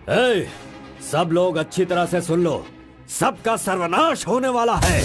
ए, सब लोग अच्छी तरह से सुन लो, सबका सर्वनाश होने वाला है।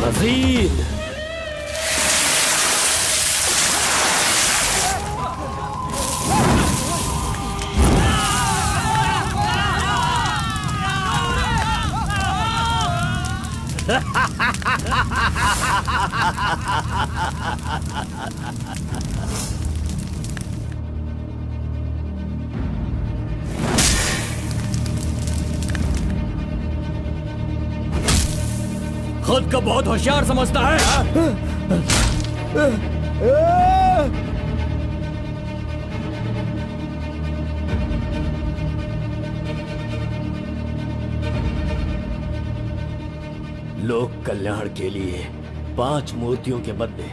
मजीद खुद को बहुत होशियार समझता है। लोक कल्याण के लिए 5 मूर्तियों के बदले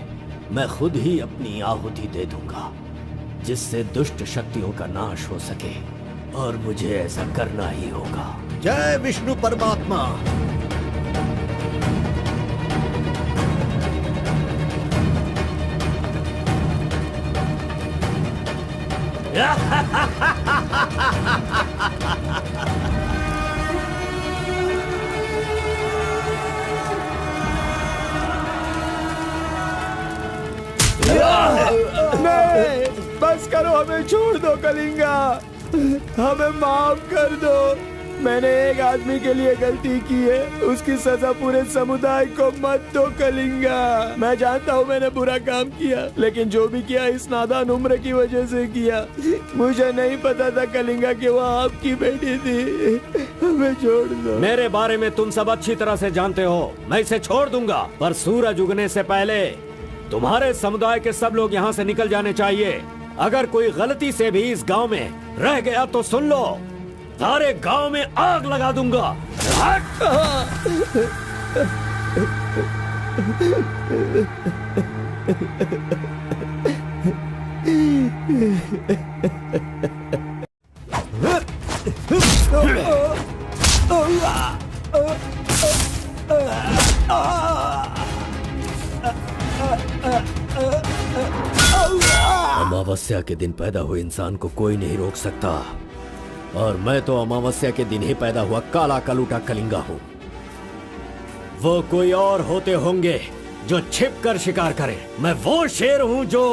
मैं खुद ही अपनी आहुति दे दूंगा, जिससे दुष्ट शक्तियों का नाश हो सके, और मुझे ऐसा करना ही होगा। जय विष्णु परमात्मा। नहीं, बस करो, हमें छोड़ दो कलिंगा, हमें माफ कर दो। मैंने एक आदमी के लिए गलती की है, उसकी सजा पूरे समुदाय को मत दो कलिंगा। मैं जानता हूँ मैंने बुरा काम किया, लेकिन जो भी किया इस नादान उम्र की वजह से किया। मुझे नहीं पता था कलिंगा कि वो आपकी बेटी थी। हमें छोड़ दो। मेरे बारे में तुम सब अच्छी तरह से जानते हो, मैं इसे छोड़ दूंगा, पर सूरज उगने से पहले तुम्हारे समुदाय के सब लोग यहाँ से निकल जाने चाहिए। अगर कोई गलती से भी इस गांव में रह गया तो सुन लो, सारे गांव में आग लगा दूंगा। अमावस्या के दिन पैदा हुए इंसान को कोई नहीं रोक सकता, और मैं तो अमावस्या के दिन ही पैदा हुआ काला कलूटा कलिंगा हूँ। वो कोई और होते होंगे जो छिपकर शिकार करे, मैं वो शेर हूँ जो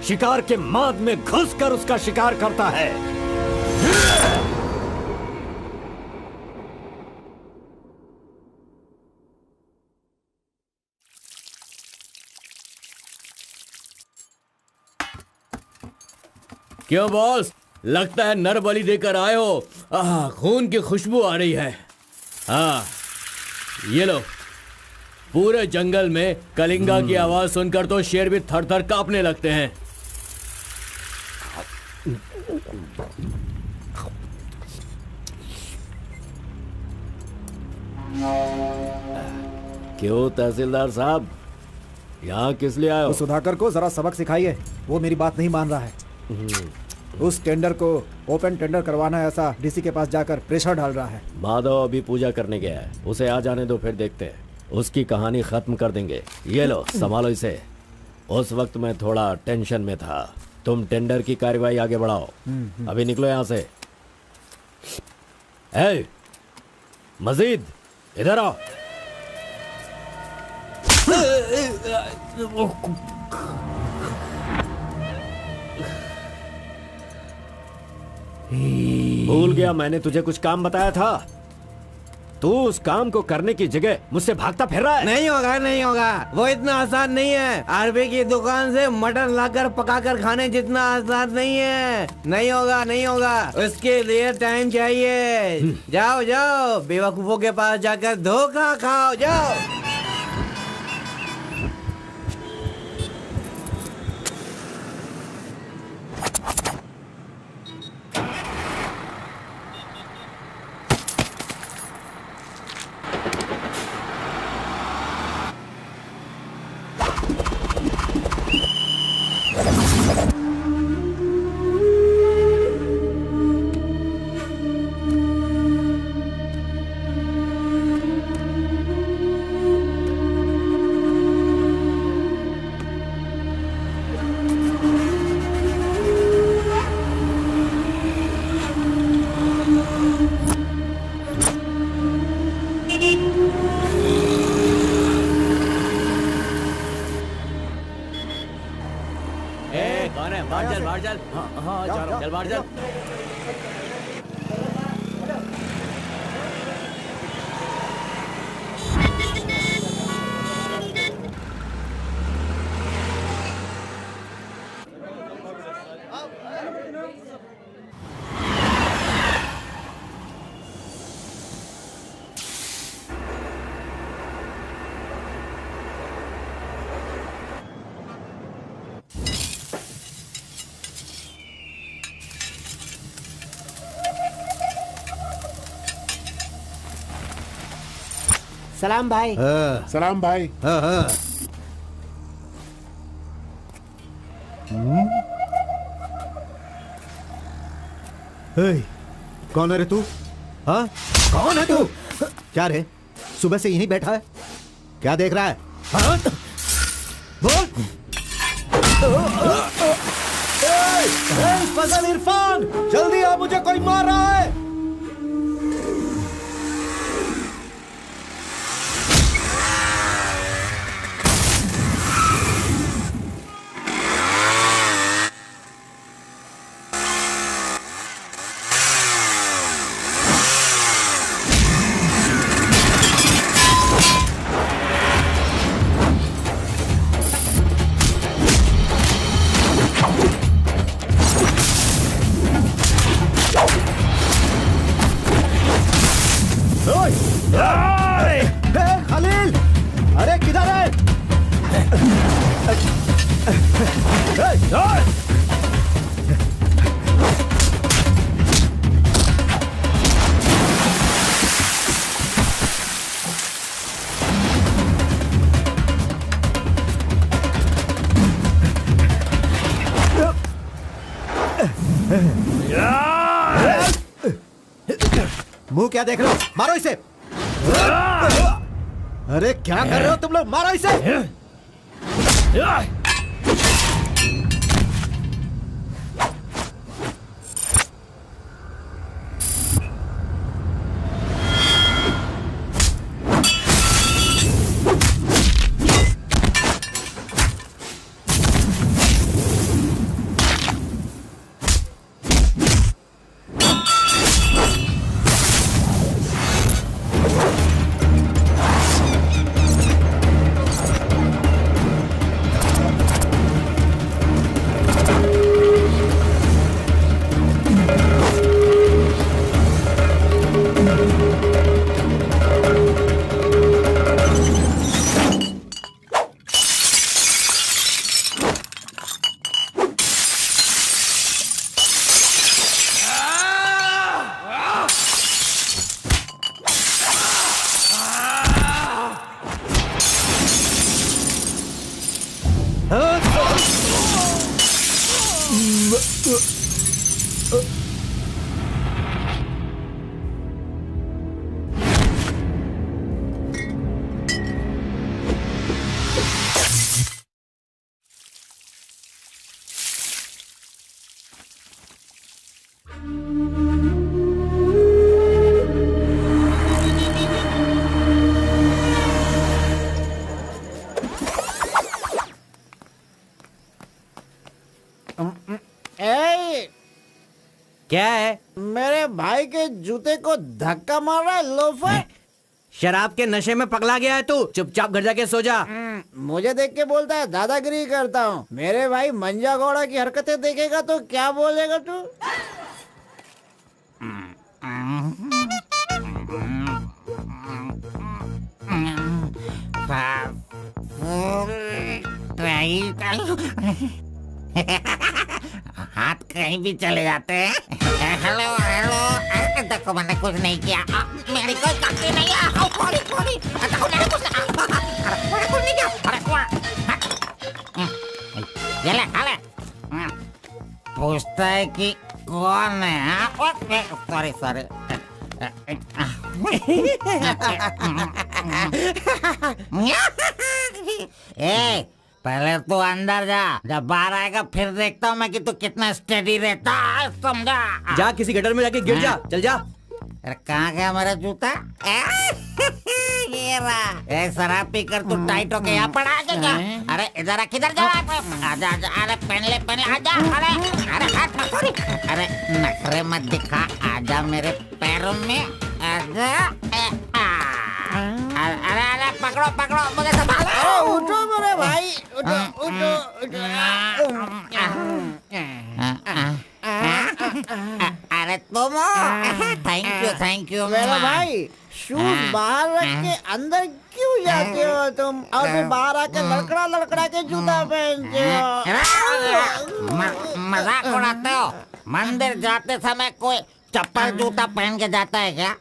शिकार के माद में घुसकर उसका शिकार करता है। क्यों बॉस, लगता है नर बलि देकर आए हो। खून की खुशबू आ रही है। हाँ, ये लो। पूरे जंगल में कलिंगा की आवाज सुनकर तो शेर भी थर थर कांपने लगते हैं। क्यों तहसीलदार साहब, यहाँ किस लिए आए हो? सुधाकर को जरा सबक सिखाइए, वो मेरी बात नहीं मान रहा है। उस टेंडर को ओपन टेंडर करवाना है, ऐसा डीसी के पास जाकर प्रेशर डाल रहा है। माधव अभी पूजा करने गया है, उसे आ जाने दो, फिर देखते हैं। उसकी कहानी खत्म कर देंगे। ये लो, संभालो इसे। उस वक्त मैं थोड़ा टेंशन में था। तुम टेंडर की कार्यवाही आगे बढ़ाओ। अभी निकलो यहां से। ए, मजीद इधर आओ। भूल गया मैंने तुझे कुछ काम बताया था। तू उस काम को करने की जगह मुझसे भागता फिर रहा है। नहीं होगा, नहीं होगा। वो इतना आसान नहीं है। आरबी की दुकान से मटन लाकर पकाकर खाने जितना आसान नहीं है। नहीं होगा, नहीं होगा। उसके लिए टाइम चाहिए। जाओ जाओ, बेवकूफों के पास जाकर धोखा खाओ। जाओ। बाहर चल। हाँ, जा रहा हूँ। चल बाहर चल। सलाम भाई। सलाम भाई। कौन है रे तू? हाँ, कौन है तू? क्या रे, सुबह से यहीं बैठा है? क्या देख रहा है? हाँ? बोल। फजल इरफान, जल्दी आ, मुझे कोई मार रहा है। खलील, अरे किधर है? मुंह क्या देख रहे हो? मारो इसे। अरे क्या कर रहे हो तुम लोग? मारो इसे। क्या है? मेरे भाई के जूते को धक्का मार रहा है लोफर। शराब के नशे में पगला गया है तू। चुपचाप घर जाके सो जा। मुझे देख के बोलता है दादागिरी करता हूँ। मेरे भाई मंजा गौड़ा की हरकतें देखेगा तो क्या बोलेगा तू? हाथ कहीं भी चले जाते हैं। हेलो हेलो, देखो मैंने कुछ नहीं किया, मेरी कोई गलती नहीं है। देखो मैंने कुछ नहीं किया। ये ले, खा ले। पूछता है कि कौन है? सॉरी ए, पहले तू अंदर जा, जब बाहर आएगा फिर देखता हूँ मैं कि तू कितना स्टेडी रहता है, समझा? जा किसी गटर में जाके गिर जा। चल जा। अरे कहाँ गया मेरा जूता? ये रहा। शराब पी कर तू टाइट होके यहाँ पड़ा है क्या? अरे इधर किधर जा रहा है? आजा आजा, अरे पहन ले आजा। अरे हाथ मत छोड़ी। अरे नखरे मत दिखा, आजा मेरे पैरों में आजा। अरे पकड़ो मुझे संभालो। उठो मेरे भाई, उठो। अरे तुम थैंक यू मेरे भाई, शूज बाहर रख के अंदर क्यों जाते हो तुम? और फिर बाहर आके लड़खड़ा के जूता पहनते हो। मजाक उड़ाते हो? मंदिर जाते समय कोई चप्पल जूता पहन के जाता है क्या?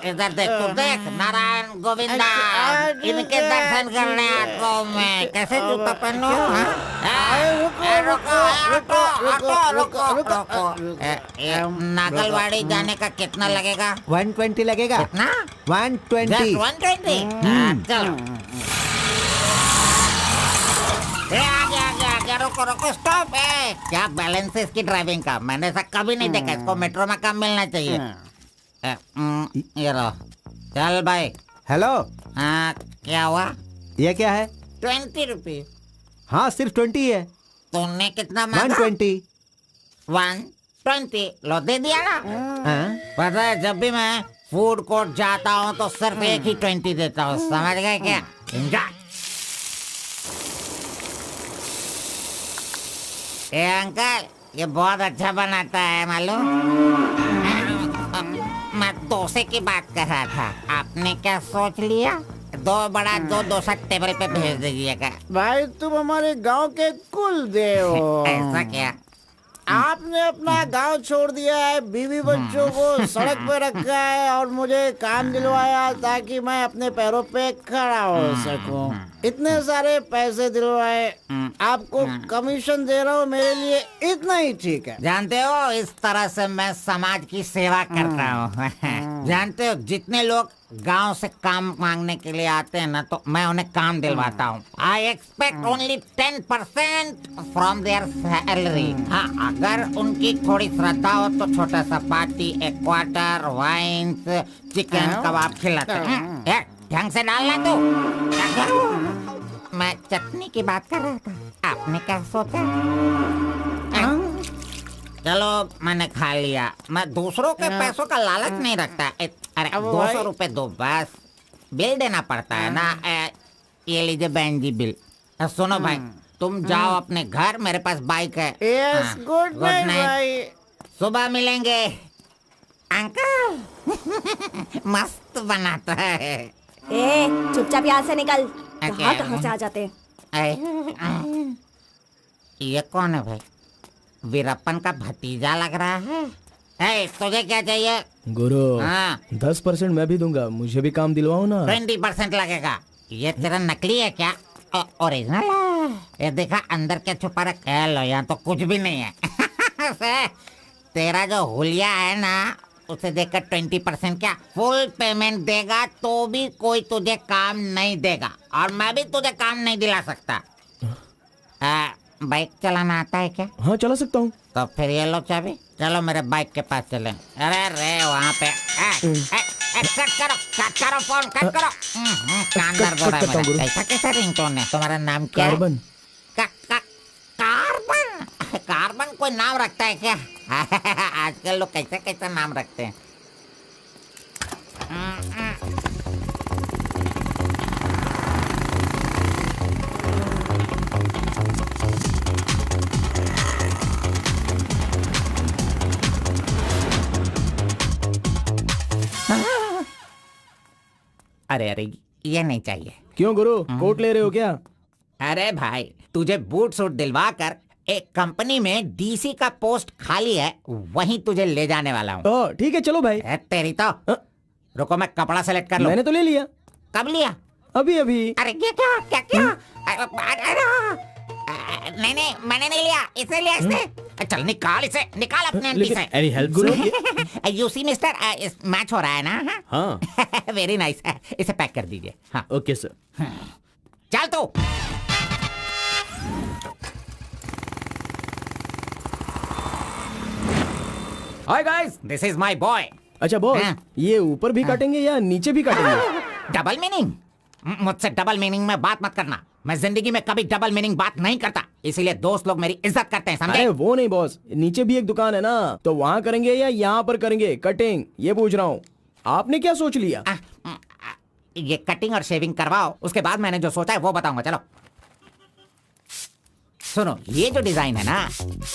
इधर देख, तू देख, नारायण गोविंदा इनके दर्शन करने आता हूँ मैं। कैसे जूता पहनो? नागलवाड़ी जाने का कितना लगेगा? 120 लगेगा। कितना? 120। 120। चलो। आगे रुको स्टॉप है। क्या बैलेंस है इसकी ड्राइविंग का? मैंने ऐसा कभी नहीं देखा। इसको मेट्रो में काम मिलना चाहिए। ये लो, चल भाई। हेलो। हाँ, क्या हुआ? ये क्या है? 20 रुपीज। हाँ, सिर्फ 20 है। तुमने कितना मांगा? 120। 120 लो, दे दिया ना। हाँ? पता है, जब भी मैं फूड कोर्ट जाता हूँ तो सिर्फ एक ही 20 देता हूँ, समझ गए क्या? ए अंकल, ये बहुत अच्छा बनाता है मालूम। मैं डोसे की बात कर रहा था, आपने क्या सोच लिया? 2 बड़ा 2 डोसा टेबल पे भेज दीजिएगा। भाई तुम हमारे गांव के कुल देव हो। ऐसा क्या? आपने अपना गांव छोड़ दिया है, बीवी बच्चों को सड़क पे रखा है और मुझे काम दिलवाया ताकि मैं अपने पैरों पे खड़ा हो सकूं। इतने सारे पैसे दिलवाए, आपको कमीशन दे रहा हूँ, मेरे लिए इतना ही ठीक है। जानते हो, इस तरह से मैं समाज की सेवा करता हूँ। जानते हो, जितने लोग गांव से काम मांगने के लिए आते हैं ना, तो मैं उन्हें काम दिलवाता हूँ। I expect only 10% from there salary. हाँ, अगर उनकी थोड़ी श्रद्धा हो तो छोटा सा पार्टी, एक क्वार्टर, वाइन्स, चिकन कबाब खिलाते हैं। ढंग से डालना तू। मैं चटनी की बात कर रहा था, आपने क्या सोचा? चलो, मैंने खा लिया। मैं दूसरों के पैसों का लालच नहीं रखता। अरे 200 रुपए दो बस, बिल देना पड़ता है ना। ये लीजिए बहन जी बिल। सुनो भाई, तुम जाओ अपने घर, मेरे पास बाइक है। यस, गुड नाइट भाई। सुबह मिलेंगे। अंकल मस्त बनाता है। ए, चुपचाप यहाँ से निकल। कहाँ से आ जाते? ये कौन है भाई? वीरप्पन का भतीजा लग रहा है। तुझे क्या चाहिए? गुरु, हाँ। 10% मैं भी दूंगा, मुझे भी काम दिलवाओ ना। 20% लगेगा। ये तेरा नकली है क्या? ओरिजिनल है। ये देखा अंदर क्या छुपा रखा है? लो, यहाँ तो कुछ भी नहीं है। तेरा जो हुलिया है ना, उसे देखकर 20% क्या फुल पेमेंट देगा तो भी कोई तुझे काम नहीं देगा, और मैं भी तुझे काम नहीं दिला सकता। बाइक चलाना आता है क्या? हाँ, चला सकता हूँ। तो फिर ये लो चाबी, चलो मेरे बाइक के पास चलें। अरे वहाँ पे कट करो फोन, कट करो। कांदर बोल रहा है मेरा। ऐसा कैसा रिंगटोन है? तुम्हारा नाम क्या है? कार्बन। कार्बन? कार्बन कोई नाम रखता है क्या? आजकल लोग कैसे कैसे नाम रखते हैं। अरे अरे ये नहीं चाहिए। क्यों गुरु, कोट ले रहे हो क्या? अरे भाई, तुझे बूट सूट दिलवा कर एक कंपनी में डीसी का पोस्ट खाली है, वहीं तुझे ले जाने वाला हूँ। ओ ठीक है, चलो भाई। तेरी तो रुको, मैं कपड़ा सेलेक्ट कर लूं। मैंने तो ले लिया। कब लिया? अभी अभी। अरे ये क्या क्या क्या? नहीं नहीं, मैंने नहीं लिया, इसे लिया इसने। चल निकाल इसे, निकाल अपने एमपी से। Any help Guru? You see mister, match हो रहा है ना? हाँ। वेरी नाइस, इसे पैक कर दीजिए। हाँ ओके सर। चल तू। Hi guys, this is my boy. अच्छा बॉस, ये ऊपर भी काटेंगे या नीचे भी काटेंगे? Double meaning? मुझसे डबल मीनिंग में बात मत करना। मैं जिंदगी में कभी डबल मीनिंग बात नहीं करता, इसीलिए दोस्त लोग मेरी इज्जत करते हैं, समझे? अरे वो नहीं बॉस, नीचे भी एक दुकान है ना, तो वहाँ करेंगे या यहाँ पर करेंगे कटिंग, ये पूछ रहा हूँ। आपने क्या सोच लिया? ये कटिंग और शेविंग करवाओ, उसके बाद मैंने जो सोचा है वो बताऊंगा। चलो सुनो, ये जो डिजाइन है ना,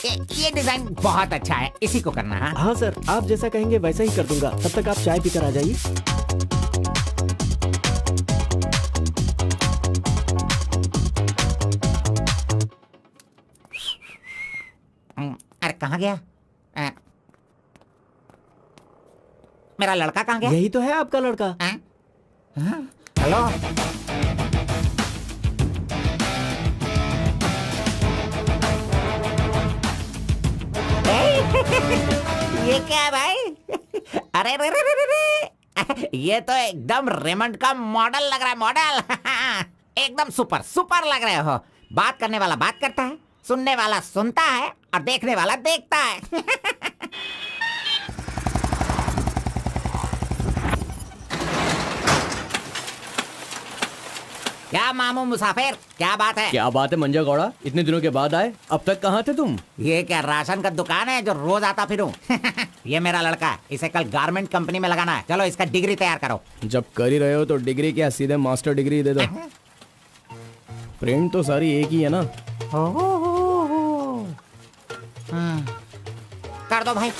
ये डिजाइन बहुत अच्छा है, इसी को करना है। हाँ सर, आप जैसा कहेंगे वैसा ही कर दूंगा। तब तक आप चाय पीकर आ जाइए। अरे कहाँ गया? मेरा लड़का कहाँ गया? यही तो है आपका लड़का। हेलो। ये क्या है भाई? अरे रे रे रे रे रे। ये तो एकदम रेमंड का मॉडल लग रहा है, मॉडल। एकदम सुपर सुपर लग रहे हो। बात करने वाला बात करता है, सुनने वाला सुनता है और देखने वाला देखता है। क्या मामू मुसाफिर, क्या बात है? क्या बात है मंजा गौड़ा, इतने दिनों के बाद आए, अब तक कहाँ थे तुम? ये क्या राशन का दुकान है जो रोज आता फिरूं? ये मेरा लड़का है, इसे कल गारमेंट कंपनी में लगाना है। चलो इसका डिग्री तैयार करो। जब कर ही रहे हो तो डिग्री क्या, सीधे मास्टर डिग्री दे दो। प्रिंट तो सारी एक ही है ना। कर दो भाई।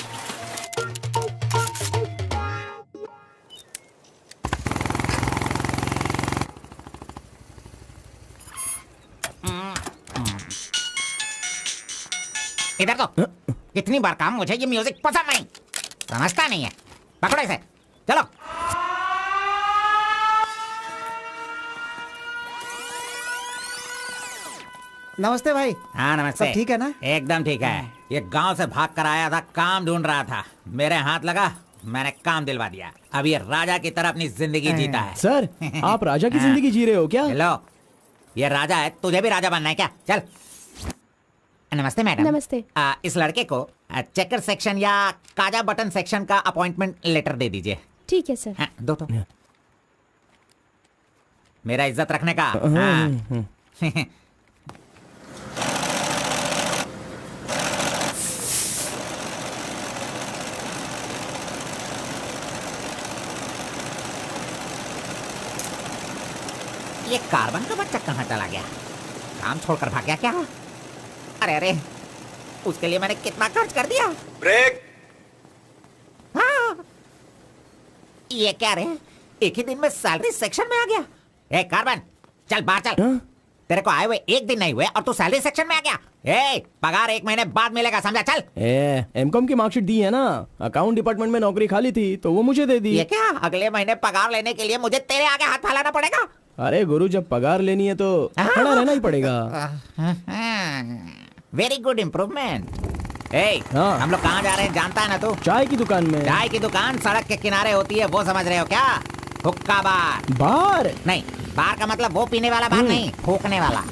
इधर तो कितनी बार काम, मुझे ये म्यूजिक पसंद नहीं, समझता नहीं है। पकड़ो इसे, चलो। नमस्ते भाई। हाँ नमस्ते। सब ठीक है ना? एकदम ठीक है। ये गांव से भाग कर आया था, काम ढूंढ रहा था, मेरे हाथ लगा, मैंने काम दिलवा दिया। अब ये राजा की तरह अपनी जिंदगी जीता है। सर, आप राजा की जिंदगी जी रहे हो क्या? लो, ये राजा है, तुझे भी राजा बनना है क्या? चल। नमस्ते मैडम। नमस्ते। इस लड़के को चेकर सेक्शन या काजा बटन सेक्शन का अपॉइंटमेंट लेटर दे दीजिए। ठीक है सर। हाँ, दो तो। मेरा इज्जत रखने का। हाँ। ये कार्बन का बच्चा कहाँ चला गया? काम छोड़कर भाग गया क्या? अरे अरे, उसके लिए मैंने कितना खर्च कर दिया। ब्रेक। हाँ। ये क्या रे, एक ही दिन में सैलरी सेक्शन में आ गया। ए कार्बन, चल बाहर चल। तेरे को आए हुए एक दिन नहीं हुए और तू सैलरी सेक्शन में आ गया। ए, पगार 1 महीने बाद मिलेगा, समझा? चल। एमकॉम की मार्कशीट दी है ना, अकाउंट डिपार्टमेंट में नौकरी खाली थी तो वो मुझे दे दी। ये क्या, अगले महीने पगार लेने के लिए मुझे तेरे आगे हाथ फैलाना पड़ेगा? अरे गुरु, जब पगार लेनी है तो खड़ा रहना ही पड़ेगा। Very good improvement. हाँ। हम लोग कहाँ जा रहे हैं जानता है ना तू? चाय की दुकान में। चाय की दुकान सड़क के किनारे होती है, वो समझ रहे हो क्या? हुक्का बार। बार नहीं, बार का मतलब वो पीने वाला बार नहीं, फूकने वाला।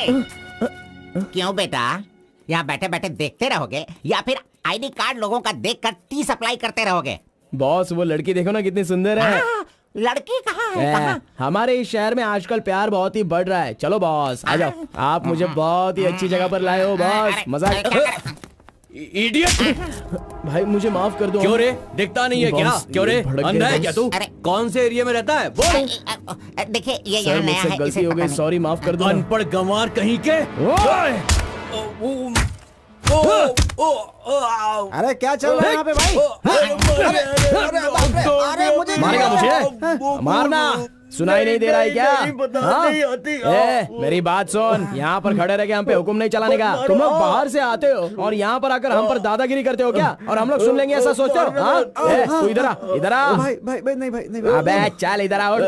क्यों बेटा, यहाँ बैठे बैठे देखते रहोगे या फिर आईडी कार्ड लोगों का देखकर टी सप्लाई करते रहोगे? बॉस वो लड़की देखो ना कितनी सुंदर है। लड़की कहाँ है? कहाँ? हमारे इस शहर में आजकल प्यार बहुत ही बढ़ रहा है। चलो बॉस आ जाओ, आप मुझे बहुत ही अच्छी जगह पर लाए हो बॉस। मजा इडियट! भाई मुझे माफ कर दो। क्यों रे, दिखता नहीं है क्या? क्यों रे, अंधा है क्या तू? कौन से एरिया में रहता है बोल? देखिए ये सर यहाँ नया मुझसे है, गलती इसे हो पता गई, नहीं। सॉरी माफ कर दो। अनपढ़ गंवार कहीं के। अरे क्या चल रहा है यहाँ पे भाई? अरे मुझे मारेगा मुझे? मारना सुनाई नहीं दे रहा है क्या? हाँ? मेरी बात सुन, यहाँ पर खड़े रह के हम पे हुक्म नहीं चलाने का। तुम लोग बाहर से आते हो और यहाँ पर आकर हम पर दादागिरी करते हो क्या? और हम लोग सुन लेंगे ऐसा सोचते हो? हाँ? तू इधर आ, इधर आ। भाई भाई भाई नहीं भाई नहीं। अबे चल इधर आओ।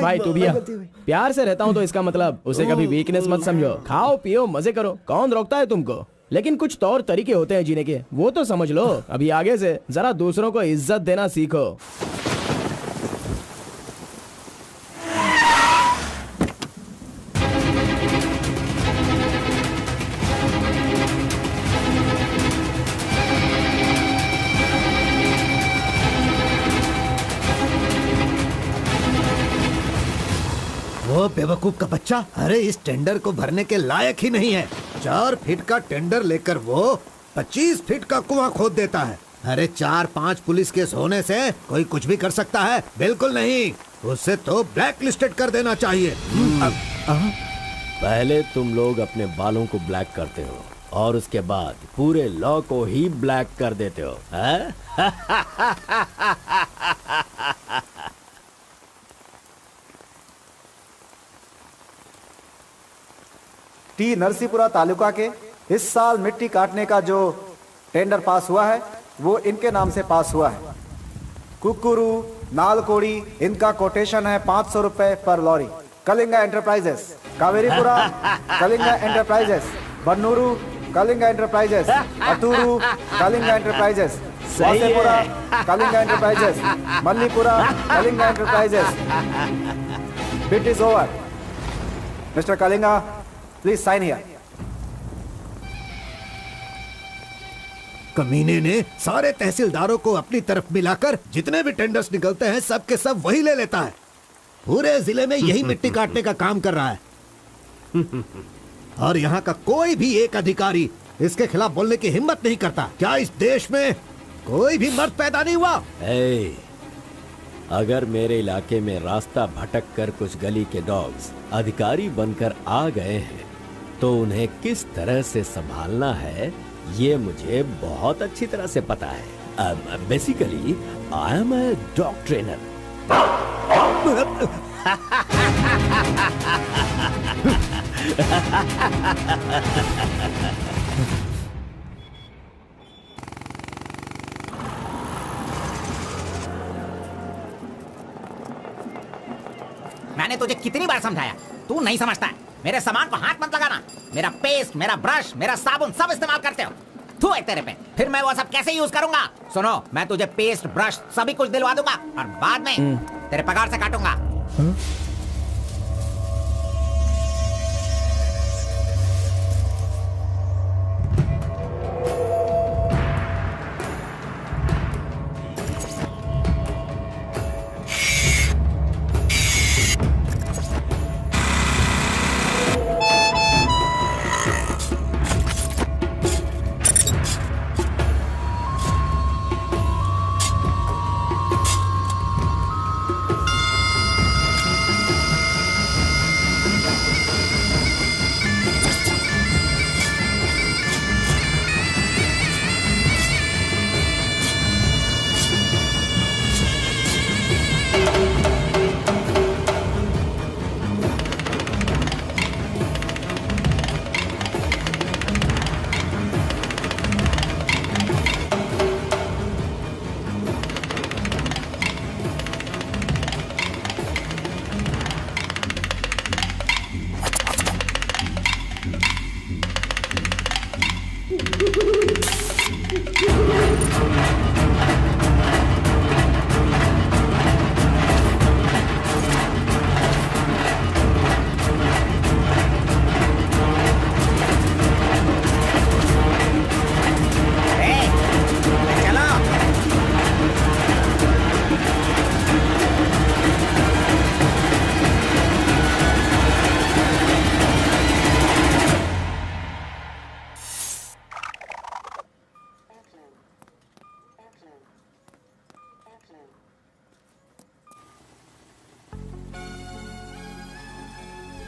भाई तू भी आ। प्यार से रहता हूँ तो इसका मतलब उसे कभी वीकनेस मत समझो। खाओ पियो मजे करो, कौन रोकता है तुमको? लेकिन कुछ तौर तरीके होते हैं जीने के, वो तो समझ लो। अभी आगे से जरा दूसरों को इज्जत देना सीखो। वो बेवकूफ का बच्चा, अरे इस टेंडर को भरने के लायक ही नहीं है। 4 फीट का टेंडर लेकर वो 25 फीट का कुआं खोद देता है। अरे 4-5 पुलिस केस होने से कोई कुछ भी कर सकता है? बिल्कुल नहीं, उसे तो ब्लैक लिस्टेड कर देना चाहिए। पहले तुम लोग अपने बालों को ब्लैक करते हो और उसके बाद पूरे लॉ को ही ब्लैक कर देते हो, हैं? टी नरसीपुरा तालुका के इस साल मिट्टी काटने का जो टेंडर पास हुआ है वो इनके नाम से पास हुआ है। कुकुरू, नालकोड़ी, इनका कोटेशन है 500 रुपए पर lorry. Kalinga enterprises, Kaveripura Kalinga enterprises, Bannuru Kalinga enterprises, Aturu Kalinga enterprises, Vasepura Kalinga enterprises, Mallipura Kalinga enterprises. Bid is over. Mister Kalinga, please sign here. कमीने ने सारे तहसीलदारों को अपनी तरफ मिलाकर जितने भी टेंडर्स निकलते हैं सब के सब वही ले लेता है। पूरे जिले में यही मिट्टी काटने का काम कर रहा है और यहाँ का कोई भी एक अधिकारी इसके खिलाफ बोलने की हिम्मत नहीं करता। क्या इस देश में कोई भी मर्द पैदा नहीं हुआ? अगर मेरे इलाके में रास्ता भटक कर कुछ गली के डॉग्स अधिकारी बनकर आ गए हैं तो उन्हें किस तरह से संभालना है ये मुझे बहुत अच्छी तरह से पता है। Basically I am a dog trainer. मैंने तुझे कितनी बार समझाया, तू नहीं समझता है। मेरे सामान को हाथ मत लगाना। मेरा पेस्ट, मेरा ब्रश, मेरा साबुन सब इस्तेमाल करते हो। थू है तेरे पे, फिर मैं वो सब कैसे यूज करूंगा? सुनो, मैं तुझे पेस्ट, ब्रश सभी कुछ दिलवा दूंगा और बाद में तेरे पगार से काटूंगा।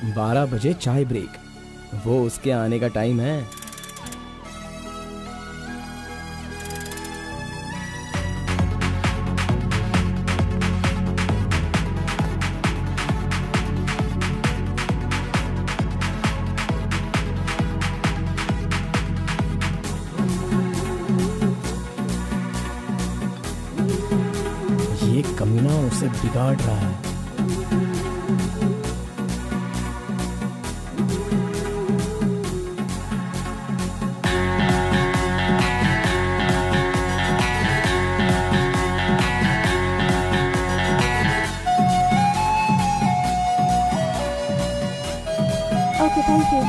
12 बजे चाय ब्रेक, वो उसके आने का टाइम है। ये कमीना उसे बिगाड़ रहा है। Okay, thank you.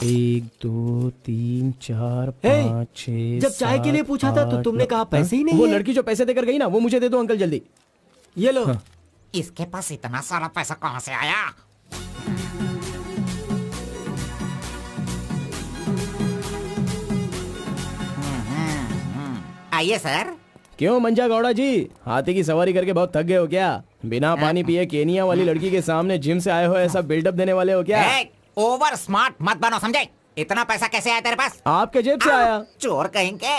एक, दो, तीन, चार, हे, 5, 6, जब चाय के लिए पूछा था तो तुमने कहा पैसे ही नहीं वो है। लड़की जो पैसे देकर गई ना, वो मुझे दे दो अंकल जल्दी। ये लो। इसके पास इतना सारा पैसा कहाँ से आया? आइए सर। क्यों मंजा गौड़ा जी, हाथी की सवारी करके बहुत थक गए हो क्या? बिना पानी पिए केनिया वाली लड़की के सामने जिम से आए हो, ऐसा बिल्डअप देने वाले हो क्या? ओवर स्मार्ट मत बनो, समझे? इतना पैसा कैसे आया तेरे पास? आपके जेब से आया। चोर कहेंगे।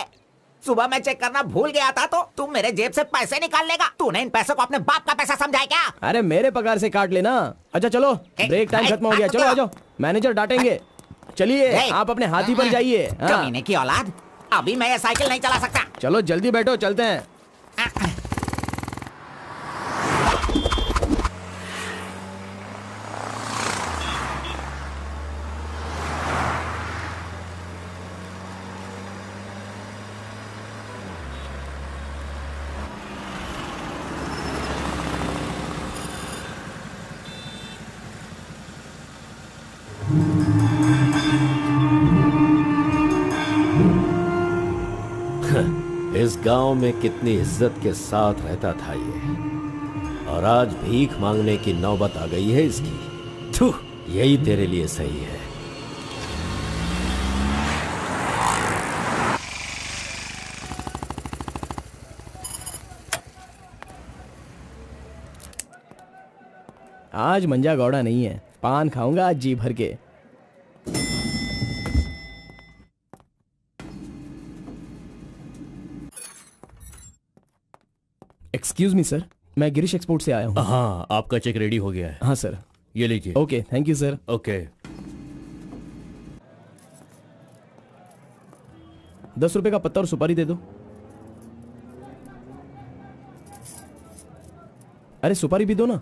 सुबह मैं चेक करना भूल गया था तो तुम मेरे जेब से पैसे निकाल लेगा। तूने इन पैसों को अपने बाप का पैसा समझा है क्या? अरे मेरे पगार से काट लेना। अच्छा चलो, ब्रेक टाइम खत्म हो गया, चलो आ जाओ, मैनेजर डांटेंगे। चलिए आप अपने हाथी पर जाइए। कमीने की औलाद, अभी मैं ये साइकिल नहीं चला सकता। चलो जल्दी बैठो, चलते हैं। इस गांव में कितनी इज्जत के साथ रहता था ये, और आज भीख मांगने की नौबत आ गई है इसकी। थू, यही तेरे लिए सही है। आज मंजा गौड़ा नहीं है, पान खाऊंगा आज जी भर के। एक्सक्यूज मी सर, मैं गिरीश एक्सपोर्ट से आया हूँ। हाँ, आपका चेक रेडी हो गया है। हाँ सर। ये लीजिए। Okay, thank you sir. Okay. 10 रुपए का पत्ता और सुपारी दे दो। अरे सुपारी भी दो ना।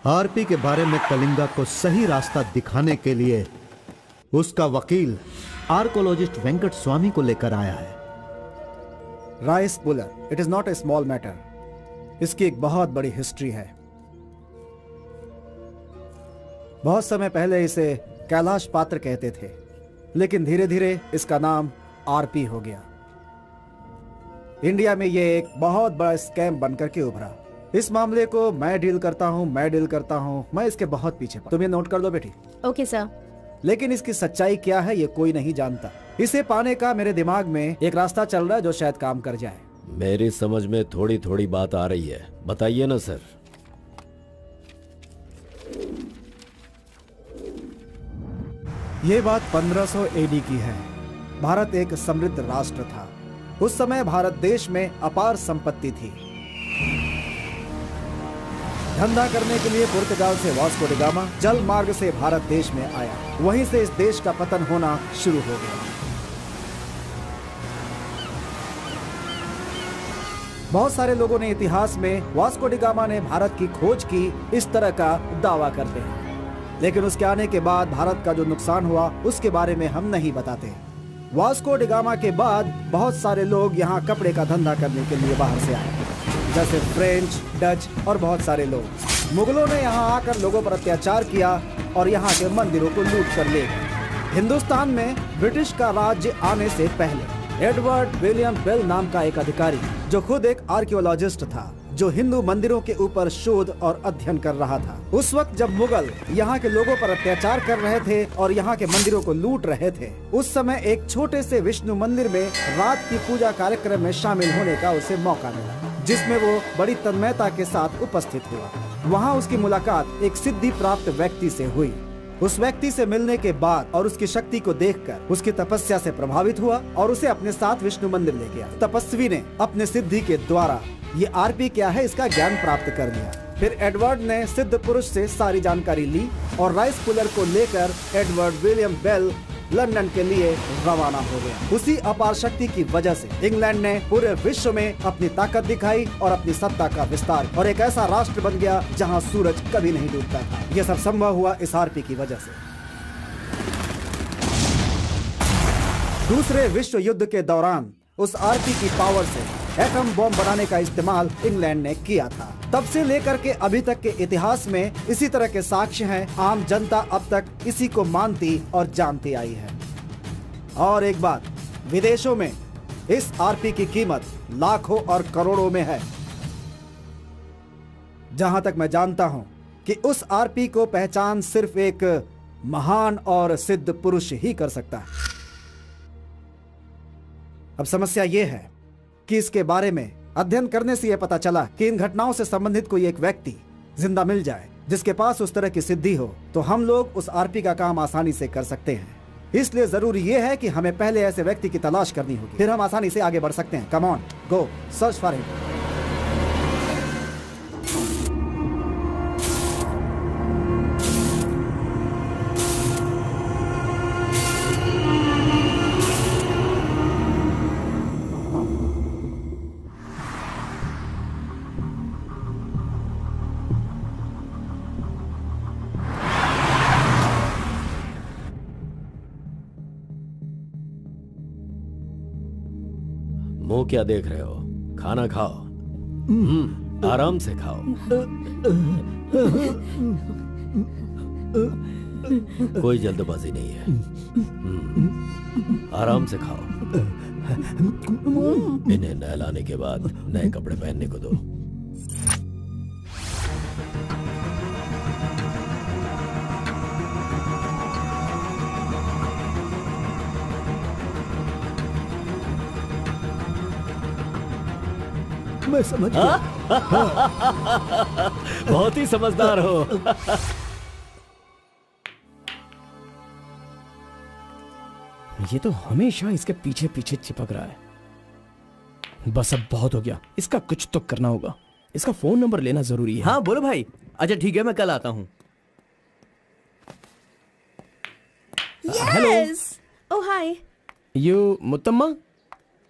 आरपी के बारे में कलिंगा को सही रास्ता दिखाने के लिए उसका वकील आर्कोलॉजिस्ट वेंकट स्वामी को लेकर आया है। Rice puller, it is not a small matter. इसकी एक बहुत बड़ी हिस्ट्री है। बहुत समय पहले इसे कैलाश पात्र कहते थे। लेकिन धीरे धीरे इसका नाम आरपी हो गया। इंडिया में ये एक बहुत बड़ा स्कैम बनकर के उभरा। इस मामले को मैं डील करता हूँ, मैं इसके बहुत पीछे तुम ये नोट कर लो बेटी। Okay sir. लेकिन इसकी सच्चाई क्या है ये कोई नहीं जानता। इसे पाने का मेरे दिमाग में एक रास्ता चल रहा है जो शायद काम कर जाए। मेरी समझ में थोड़ी थोड़ी बात आ रही है, बताइए ना सर। ये बात 1500 एडी की है। भारत एक समृद्ध राष्ट्र था। उस समय भारत देश में अपार संपत्ति थी। धंधा करने के लिए पुर्तगाल से वास्को डी गामा जल मार्ग से भारत देश में आया। वहीं से इस देश का पतन होना शुरू हो गया। बहुत सारे लोगों ने इतिहास में वास्को डी गामा ने भारत की खोज की इस तरह का दावा करते हैं, लेकिन उसके आने के बाद भारत का जो नुकसान हुआ उसके बारे में हम नहीं बताते। वास्को डी गामा के बाद बहुत सारे लोग यहाँ कपड़े का धंधा करने के लिए बाहर से आए, जैसे फ्रेंच, डच और बहुत सारे लोग। मुगलों ने यहाँ आकर लोगों पर अत्याचार किया और यहाँ के मंदिरों को लूट कर ले गए। हिंदुस्तान में ब्रिटिश का राज्य आने से पहले एडवर्ड विलियम बेल नाम का एक अधिकारी, जो खुद एक आर्कियोलॉजिस्ट था, जो हिंदू मंदिरों के ऊपर शोध और अध्ययन कर रहा था। उस वक्त जब मुगल यहाँ के लोगों पर अत्याचार कर रहे थे और यहाँ के मंदिरों को लूट रहे थे, उस समय एक छोटे से विष्णु मंदिर में रात की पूजा कार्यक्रम में शामिल होने का उसे मौका मिला, जिसमें वो बड़ी तन्मयता के साथ उपस्थित हुआ। वहाँ उसकी मुलाकात एक सिद्धि प्राप्त व्यक्ति से हुई। उस व्यक्ति से मिलने के बाद और उसकी शक्ति को देखकर उसकी तपस्या से प्रभावित हुआ और उसे अपने साथ विष्णु मंदिर ले गया। तपस्वी ने अपने सिद्धि के द्वारा ये आरपी क्या है इसका ज्ञान प्राप्त कर लिया। फिर एडवर्ड ने सिद्ध पुरुष से सारी जानकारी ली और राइस पुलर को लेकर एडवर्ड विलियम बेल लंदन के लिए रवाना हो गया। उसी अपार शक्ति की वजह से इंग्लैंड ने पूरे विश्व में अपनी ताकत दिखाई और अपनी सत्ता का विस्तार, और एक ऐसा राष्ट्र बन गया जहां सूरज कभी नहीं डूबता था। यह सब संभव हुआ इस आरपी की वजह से। दूसरे विश्व युद्ध के दौरान उस आरपी की पावर से एटम बॉम्ब बनाने का इस्तेमाल इंग्लैंड ने किया था। तब से लेकर के अभी तक के इतिहास में इसी तरह के साक्ष्य हैं। आम जनता अब तक इसी को मानती और जानती आई है। और एक बात, विदेशों में इस आरपी की कीमत लाखों और करोड़ों में है। जहां तक मैं जानता हूं कि उस आरपी को पहचान सिर्फ एक महान और सिद्ध पुरुष ही कर सकता है। अब समस्या यह है कि इसके बारे में अध्ययन करने से यह पता चला कि इन घटनाओं से संबंधित कोई एक व्यक्ति जिंदा मिल जाए जिसके पास उस तरह की सिद्धि हो, तो हम लोग उस आरपी का काम आसानी से कर सकते हैं। इसलिए जरूरी यह है कि हमें पहले ऐसे व्यक्ति की तलाश करनी होगी, फिर हम आसानी से आगे बढ़ सकते हैं। Come on, go search for him. मुंह क्या देख रहे हो? खाना खाओ। आराम से खाओ। कोई जल्दबाजी नहीं है। आराम से खाओ। इन्हें नहलाने के बाद नए कपड़े पहनने को दो। मैं समझ गया। बहुत ही समझदार हो। ये तो हमेशा इसके पीछे पीछे चिपक रहा है। बस अब बहुत हो गया, इसका कुछ तो करना होगा। इसका फोन नंबर लेना जरूरी है। हाँ बोलो भाई। अच्छा ठीक है, मैं कल आता हूँ। Yes. Oh hi. You Muthamma?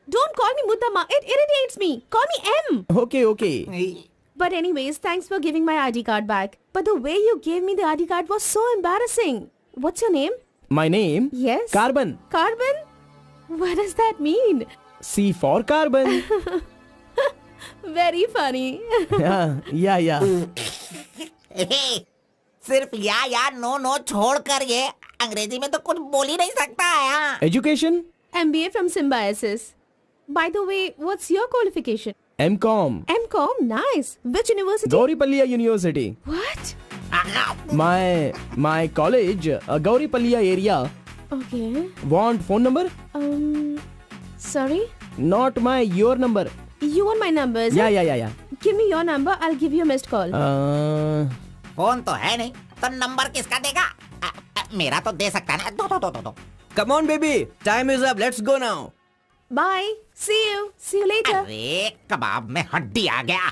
Don't call me Mutamma. It irritates me. Call me M. Okay, okay. But anyways, thanks for giving my ID card back. But the way you gave me the ID card was so embarrassing. What's your name? My name? Yes. Carbon. Carbon? What does that mean? C for carbon. Very funny. Yeah. सिर्फ या no no छोड़ कर ये अंग्रेजी में तो कुछ बोल ही नहीं सकता है। Education? MBA from Symbiosis. By the way, what's your qualification? M.Com. M.Com, nice. Which university? Gauripalliya University. What? My college, Gauripalliya area. Okay. Want phone number? Sorry? Not your number. You want my number, is it? Yeah. Give me your number, I'll give you a missed call. Phone तो है नहीं, तो number किसका देगा? मेरा तो दे सकता है ना। दो। Come on, baby. Time is up. Let's go now. Bye. See you later. अरे कबाब में हड्डी आ गया।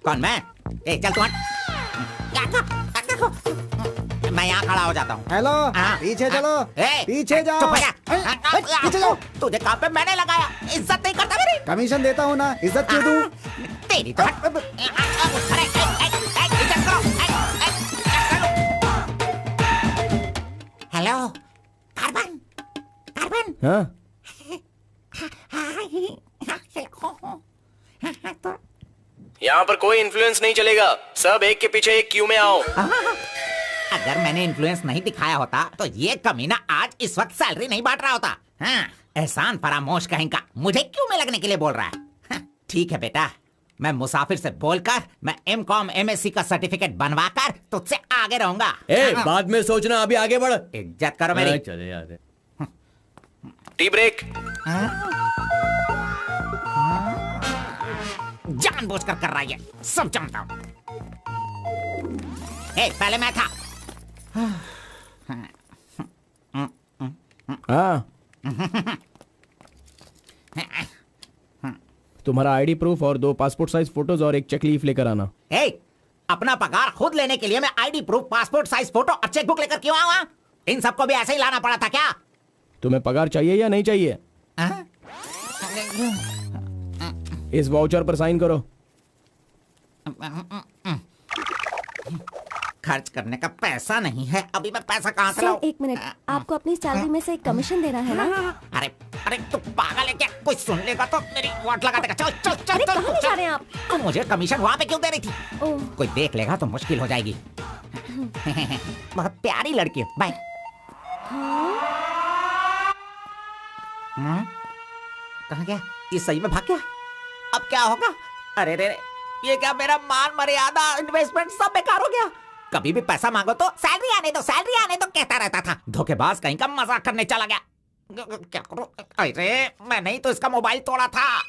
कौन मैं? चल तू मैं यहाँ खड़ा हो जाता हूँ। हेलो, पीछे चलो। पीछे जाओ। पीछे जाओ। तुझे काम पे मैंने लगाया, इज्जत नहीं करता मेरी। कमीशन देता हूँ ना, इज्जत क्यों दूँ? तेरी तो इज्जत करो। Hello, carbon. हाँ? यहाँ पर कोई इन्फ्लुएंस नहीं चलेगा। सब एक के पीछे एक क्यू में आओ। अगर मैंने इन्फ्लुएंस नहीं दिखाया होता तो ये कमीना आज इस वक्त सैलरी नहीं बांट रहा होता। हाँ, एहसान फरामोश कहेगा, मुझे क्यों में लगने के लिए बोल रहा है? हाँ, ठीक है बेटा, मैं मुसाफिर से बोलकर मैं M.Com MSc का सर्टिफिकेट बनवाकर तुझसे आगे रहूंगा। बाद में सोचना, अभी आगे बढ़। इज्जत करो मेरी। चले यार। Tea break. जानबूझकर कर रहा है, सब जानता हूँ। पहले मैं था। तुम्हारा आईडी प्रूफ और 2 पासपोर्ट साइज फोटोज और एक चेक लीफ लेकर आना। अपना पगार खुद लेने के लिए मैं ID proof, passport size photo और चेकबुक लेकर क्यों आऊँ? इन सबको भी ऐसे ही लाना पड़ा था क्या? तुम्हें पगार चाहिए या नहीं चाहिए? इस वाउचर पर साइन करो। खर्च करने का पैसा नहीं है, अभी मैं पैसा कहाँ से लाऊं? 1 मिनट, आपको अपनी सैलरी में से एक कमीशन देना है ना? अरे तू पागल है क्या? कुछ सुन लेगा तो मेरी वाट लगा देगा। चल। अरे कहाँ ले जा रहे हैं आप? तो मुझे कमीशन वहाँ पे क्यों दे रही थी? कोई देख लेगा तो मुश्किल हो जाएगी। बहुत प्यारी लड़की है। बाय। कहाँ गया? ये सही में भाग गया? अब क्या होगा? अरे रे, ये क्या मेरा मान मर्यादा इन्वेस्टमेंट सब बेकार हो गया? कभी भी पैसा मांगो तो सैलरी आने दो कहता रहता था। धोखेबाज कहीं का मजाक करने चला गया। क्या करूं? अरे मैंने ही तो इसका मोबाइल तोड़ा था।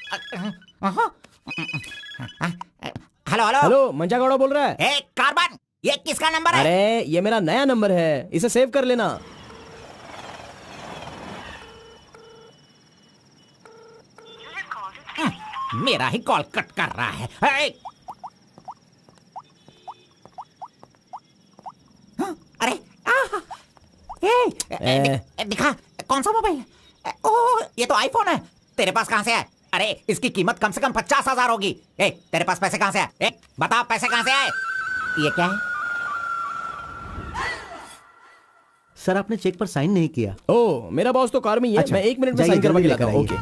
हेलो, मंजा गौड़ा बोल रहा है। कार्बन, ये किसका नंबर है? अरे ये मेरा नया नंबर है, इसे सेव कर लेना। मेरा ही कॉल कट कर रहा है। अरे दिखा, कौन सा मोबाइल? ओह, ये तो आईफोन है। तेरे पास कहां से है? अरे इसकी कीमत कम से कम 50,000 होगी। तेरे पास पैसे कहां से आए? बता, पैसे कहां से आए? ये क्या है? सर, आपने चेक पर साइन नहीं किया। ओह, मेरा बॉस तो कार में ही है। मैं 1 मिनट में साइन करवा के लाता हूं। ओके।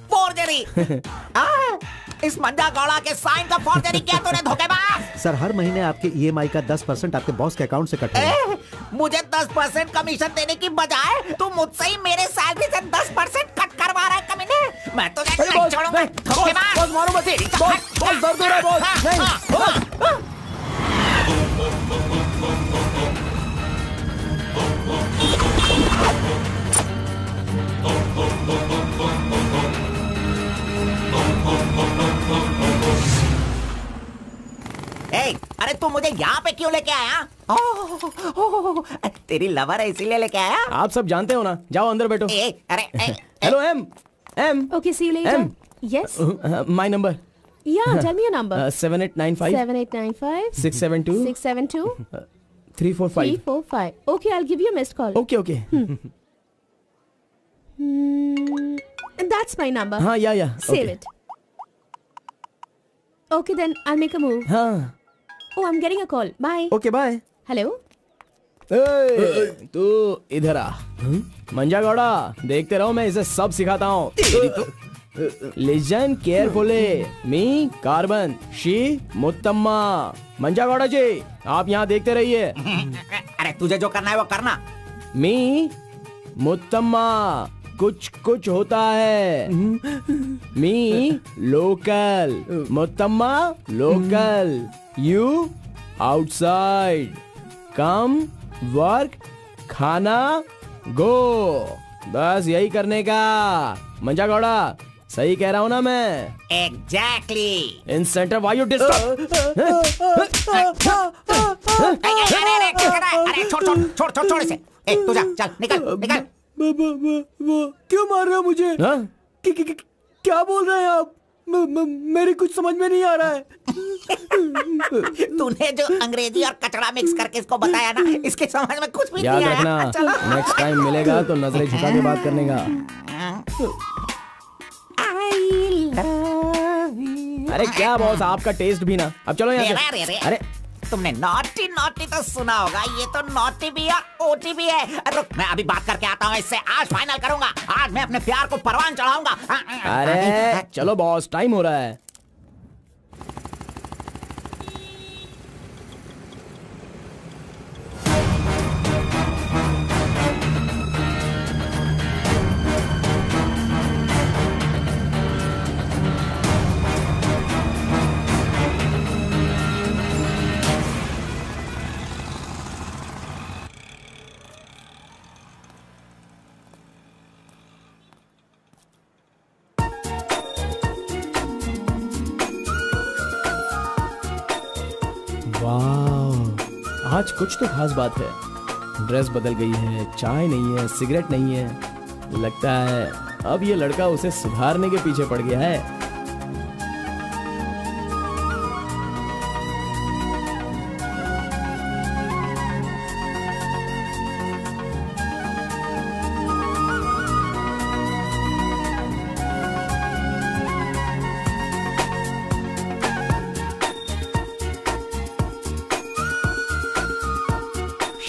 फोर्जरी। इस मंजा गौड़ा के साइन का फोर्जरी किया तूने, धोखेबाज। सर, हर महीने आपके EMI का 10% आपके बॉस के अकाउंट से कटता है। मुझे 10% कमीशन देने की बजाय तू मुझसे ही मेरे सैलरी से 10% कट करवा रहा है कमीने। मैं तुझे नहीं छोड़ूंगा, धोखेबाज। बॉस मारो मत। बॉस दर्द हो रहा है बॉस। नहीं। अरे तू मुझे यहाँ पे क्यों लेके आया? तेरी लवर है इसीलिए लेके आया? आप सब जानते हो ना। जाओ अंदर बैठो। अरे hello M, M. Okay, see you later. M. Yes. My number. Yeah, tell me your number. 7895 7895 672 672 345. 345. Okay, I'll give you a missed call. Okay. That's my number. हाँ, yeah. Save it. Okay, then I'll make a move. हाँ. Oh, I'm getting a call. Bye. Okay, bye. Hello. तू इधर आ। मंजा गौड़ा, देखते रहो, मैं इसे सब सिखाता हूँ। Listen carefully. Me carbon, she Muttamma. Manja Gowda ji, आप यहाँ देखते रहिए। अरे तुझे जो करना है वो करना। मी मुत्तम्मा, कुछ होता है। Me local, Muttamma local, you outside. Come, work, khana, go. बस यही करने का। मंजा गौड़ा, सही कह रहा हूँ ना मैं? Exactly. In centre why you disturb. अरे छोड़ इसे। तू जा, चल निकल। क्यों मार रहे हो मुझे? क्या बोल रहे हैं आप? मेरी कुछ समझ में नहीं आ रहा है। तूने जो अंग्रेजी और कचड़ा मिक्स करके इसको बताया ना, इसके समझ में कुछ भी याद नहीं आया। रखना, नेक्स्ट टाइम मिलेगा तो नजरें झुका के बात करने का। अरे क्या बॉस, आपका टेस्ट भी ना। अब चलो यहाँ से। अरे तुमने नॉटी तो सुना होगा, ये तो नॉटी भी है, ओटी भी है। रुक, मैं अभी बात करके आता हूँ इससे। आज फाइनल करूंगा। आज मैं अपने प्यार को परवान चढ़ाऊंगा। अरे चलो बॉस, टाइम हो रहा है। वाह, आज कुछ तो खास बात है। ड्रेस बदल गई है, चाय नहीं है, सिगरेट नहीं है। लगता है अब ये लड़का उसे सुधारने के पीछे पड़ गया है।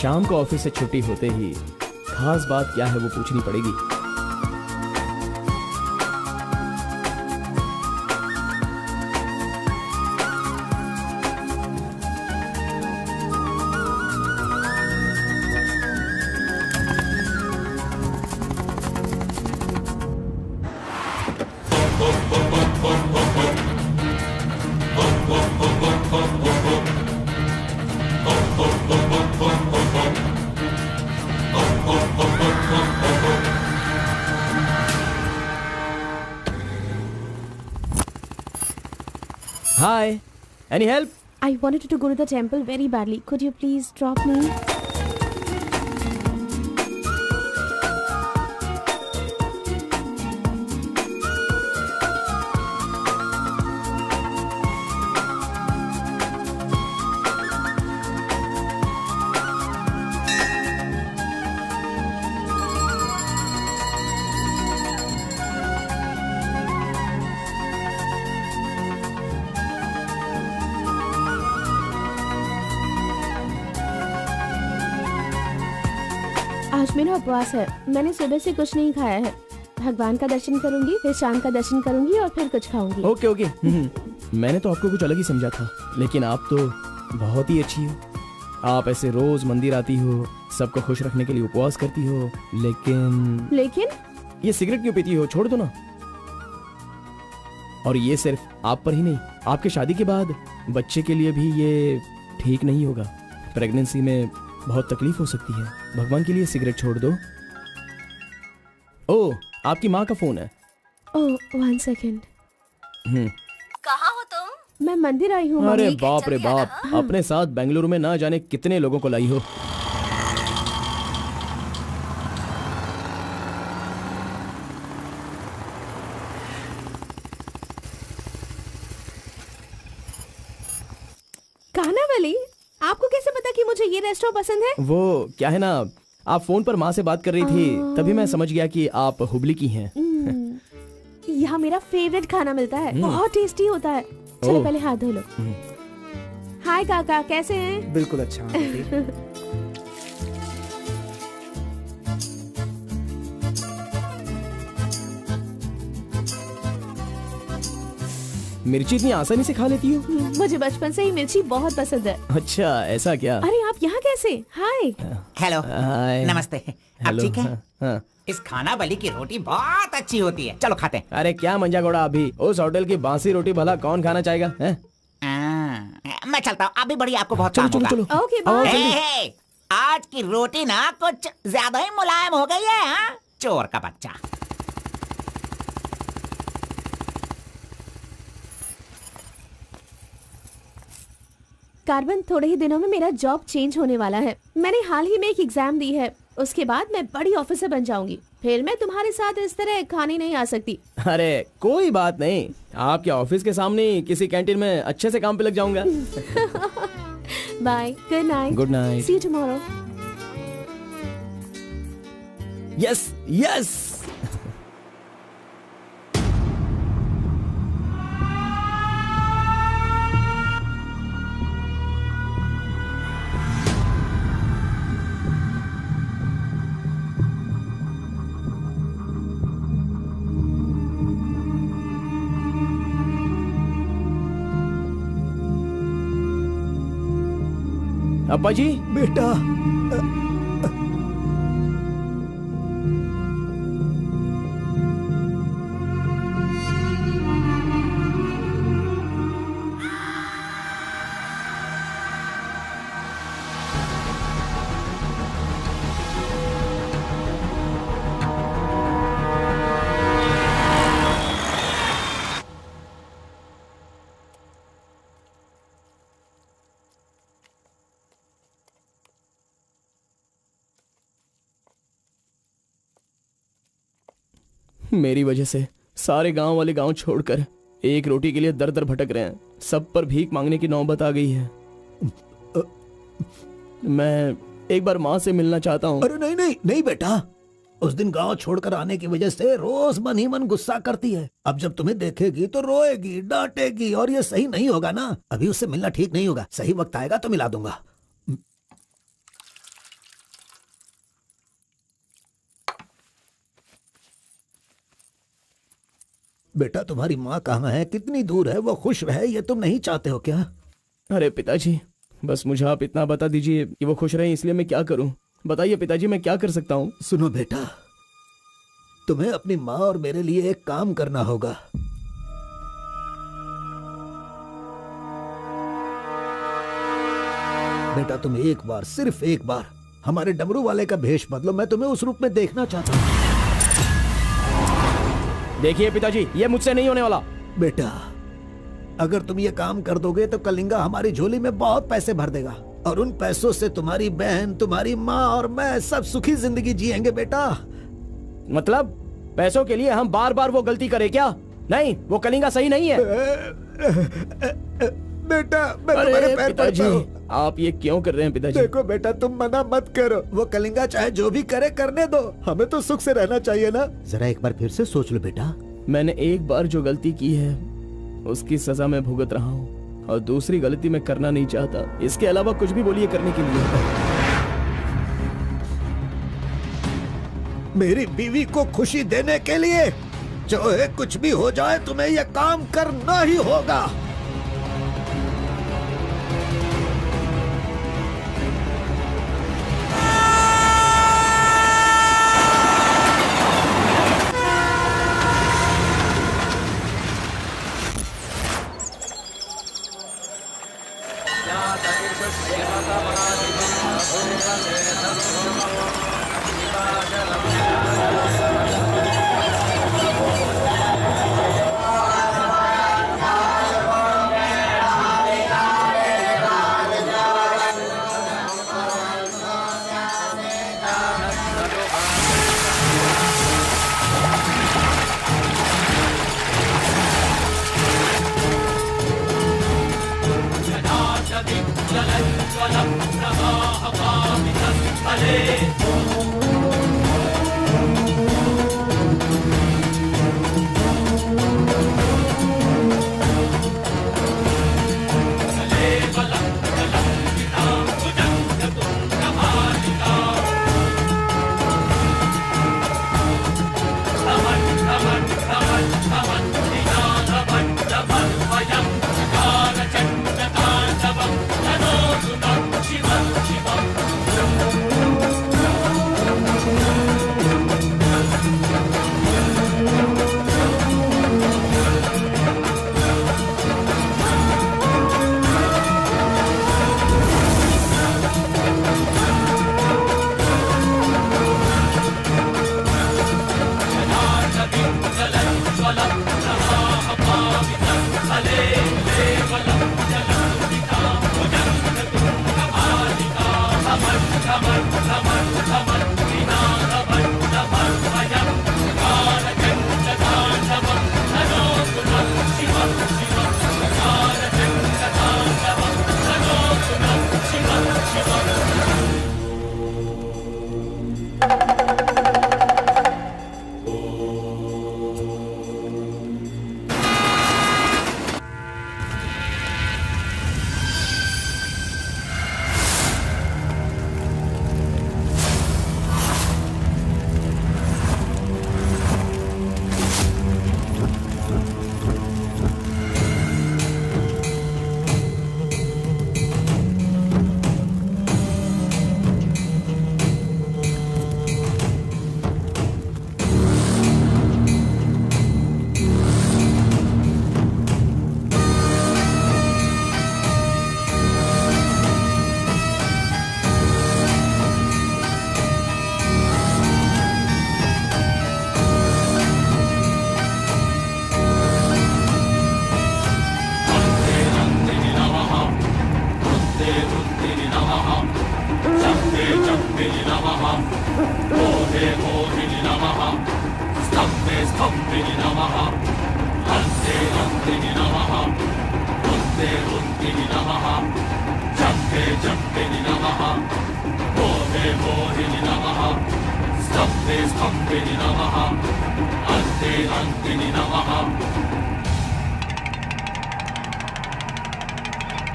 शाम को ऑफिस से छुट्टी होते ही खास बात क्या है वो पूछनी पड़ेगी। Hi, any help? I wanted to go to the temple very badly. Could you please drop me? आज मेरा उपवास है। मैंने सुबह से कुछ नहीं खाया है। भगवान का दर्शन करूंगी, फिर शाम का दर्शन करूंगी और फिर कुछ खाऊंगी। ओके। मैंने तो आपको कुछ अलग ही समझा था, लेकिन आप तो बहुत ही अच्छी हो। आप ऐसे रोज मंदिर आती हो, सबको खुश रखने के लिए उपवास करती हो, लेकिन ये सिगरेट क्यों पीती हो? छोड़ दो ना। और ये सिर्फ आप पर ही नहीं, आपके शादी के बाद बच्चे के लिए भी ये ठीक नहीं होगा। प्रेगनेंसी में बहुत तकलीफ हो सकती है। भगवान के लिए सिगरेट छोड़ दो। ओह, आपकी माँ का फोन है। ओह, 1 सेकेंड। कहाँ हो तुम? मैं मंदिर आई हूँ। अरे बाप रे बाप, अपने साथ बेंगलुरु में ना जाने कितने लोगों को लाई हो। कानावली, आपको कैसे पता कि मुझे ये रेस्टोरेंट पसंद है? वो क्या है ना, आप फोन पर माँ से बात कर रही थी, तभी मैं समझ गया कि आप हुबली की हैं। यहाँ मेरा फेवरेट खाना मिलता है, बहुत टेस्टी होता है। चलो पहले हाथ धो लो। हाय काका, कैसे हैं? बिल्कुल अच्छा। मिर्ची इतनी आसानी से खा लेती हो? मुझे बचपन से ही मिर्ची बहुत पसंद है। अच्छा, ऐसा क्या? अरे आप यहाँ कैसे? हाय। हेलो, हाय। नमस्ते। आप ठीक है? हाँ। इस खानावली की रोटी बहुत अच्छी होती है, चलो खाते हैं। अरे क्या मंजा घोड़ा, अभी उस होटल की बासी रोटी भला कौन खाना चाहेगा? हैं? मैं चलता हूँ, अभी बड़ी आपको बहुत चलो काम चलो होगा। चलो। Okay bye. हे, आज की रोटी ना कुछ ज्यादा ही मुलायम हो गई है। हाँ? चोर का बच्चा। कार्बन, थोड़े ही दिनों में मेरा जॉब चेंज होने वाला है। मैंने हाल ही में एक एग्जाम दी है, उसके बाद मैं बड़ी ऑफिसर बन जाऊंगी। फिर मैं तुम्हारे साथ इस तरह खाने नहीं आ सकती। अरे कोई बात नहीं, आपके ऑफिस के सामने किसी कैंटीन में अच्छे से काम पे लग जाऊंगा। Bye, good night. Good night. See you tomorrow. Yes yes. अब्बा जी। बेटा, मेरी वजह से सारे गांव वाले गांव छोड़कर एक रोटी के लिए दर दर भटक रहे हैं। सब पर भीख मांगने की नौबत आ गई है। मैं एक बार माँ से मिलना चाहता हूँ। अरे नहीं नहीं नहीं बेटा, उस दिन गांव छोड़कर आने की वजह से रोज मन ही मन गुस्सा करती है। अब जब तुम्हें देखेगी तो रोएगी, डांटेगी, और ये सही नहीं होगा ना। अभी उससे मिलना ठीक नहीं होगा। सही वक्त आएगा तो मिला दूंगा। बेटा, तुम्हारी माँ कहाँ है? कितनी दूर है? वो खुश रहे, ये तुम नहीं चाहते हो क्या? अरे पिताजी, बस मुझे आप इतना बता दीजिए कि वो खुश रहे, इसलिए मैं क्या करूं? बताइए पिताजी, मैं क्या कर सकता हूं? सुनो बेटा, तुम्हें अपनी माँ और मेरे लिए एक काम करना होगा। बेटा, तुम एक बार, सिर्फ एक बार हमारे डमरू वाले का भेष बदलो। मैं तुम्हें उस रूप में देखना चाहता हूँ। देखिए पिताजी, ये मुझसे नहीं होने वाला। बेटा, अगर तुम ये काम कर दोगे तो कलिंगा हमारी झोली में बहुत पैसे भर देगा, और उन पैसों से तुम्हारी बहन, तुम्हारी माँ और मैं सब सुखी जिंदगी जिएंगे। बेटा, मतलब पैसों के लिए हम बार बार वो गलती करें क्या? नहीं, वो कलिंगा सही नहीं है। बेटा, मैं तुम्हारे पैर पड़ता हूं। आप ये क्यों कर रहे हैं पिताजी? देखो बेटा, तुम मना मत करो। वो कलिंगा चाहे जो भी करे करने दो, हमें तो सुख से रहना चाहिए ना। जरा एक बार फिर से सोच लो बेटा। मैंने एक बार जो गलती की है उसकी सजा मैं भुगत रहा हूँ, और दूसरी गलती मैं करना नहीं चाहता। इसके अलावा कुछ भी बोलिए करने के लिए। मेरी बीवी को खुशी देने के लिए चाहे कुछ भी हो जाए, तुम्हें यह काम करना ही होगा।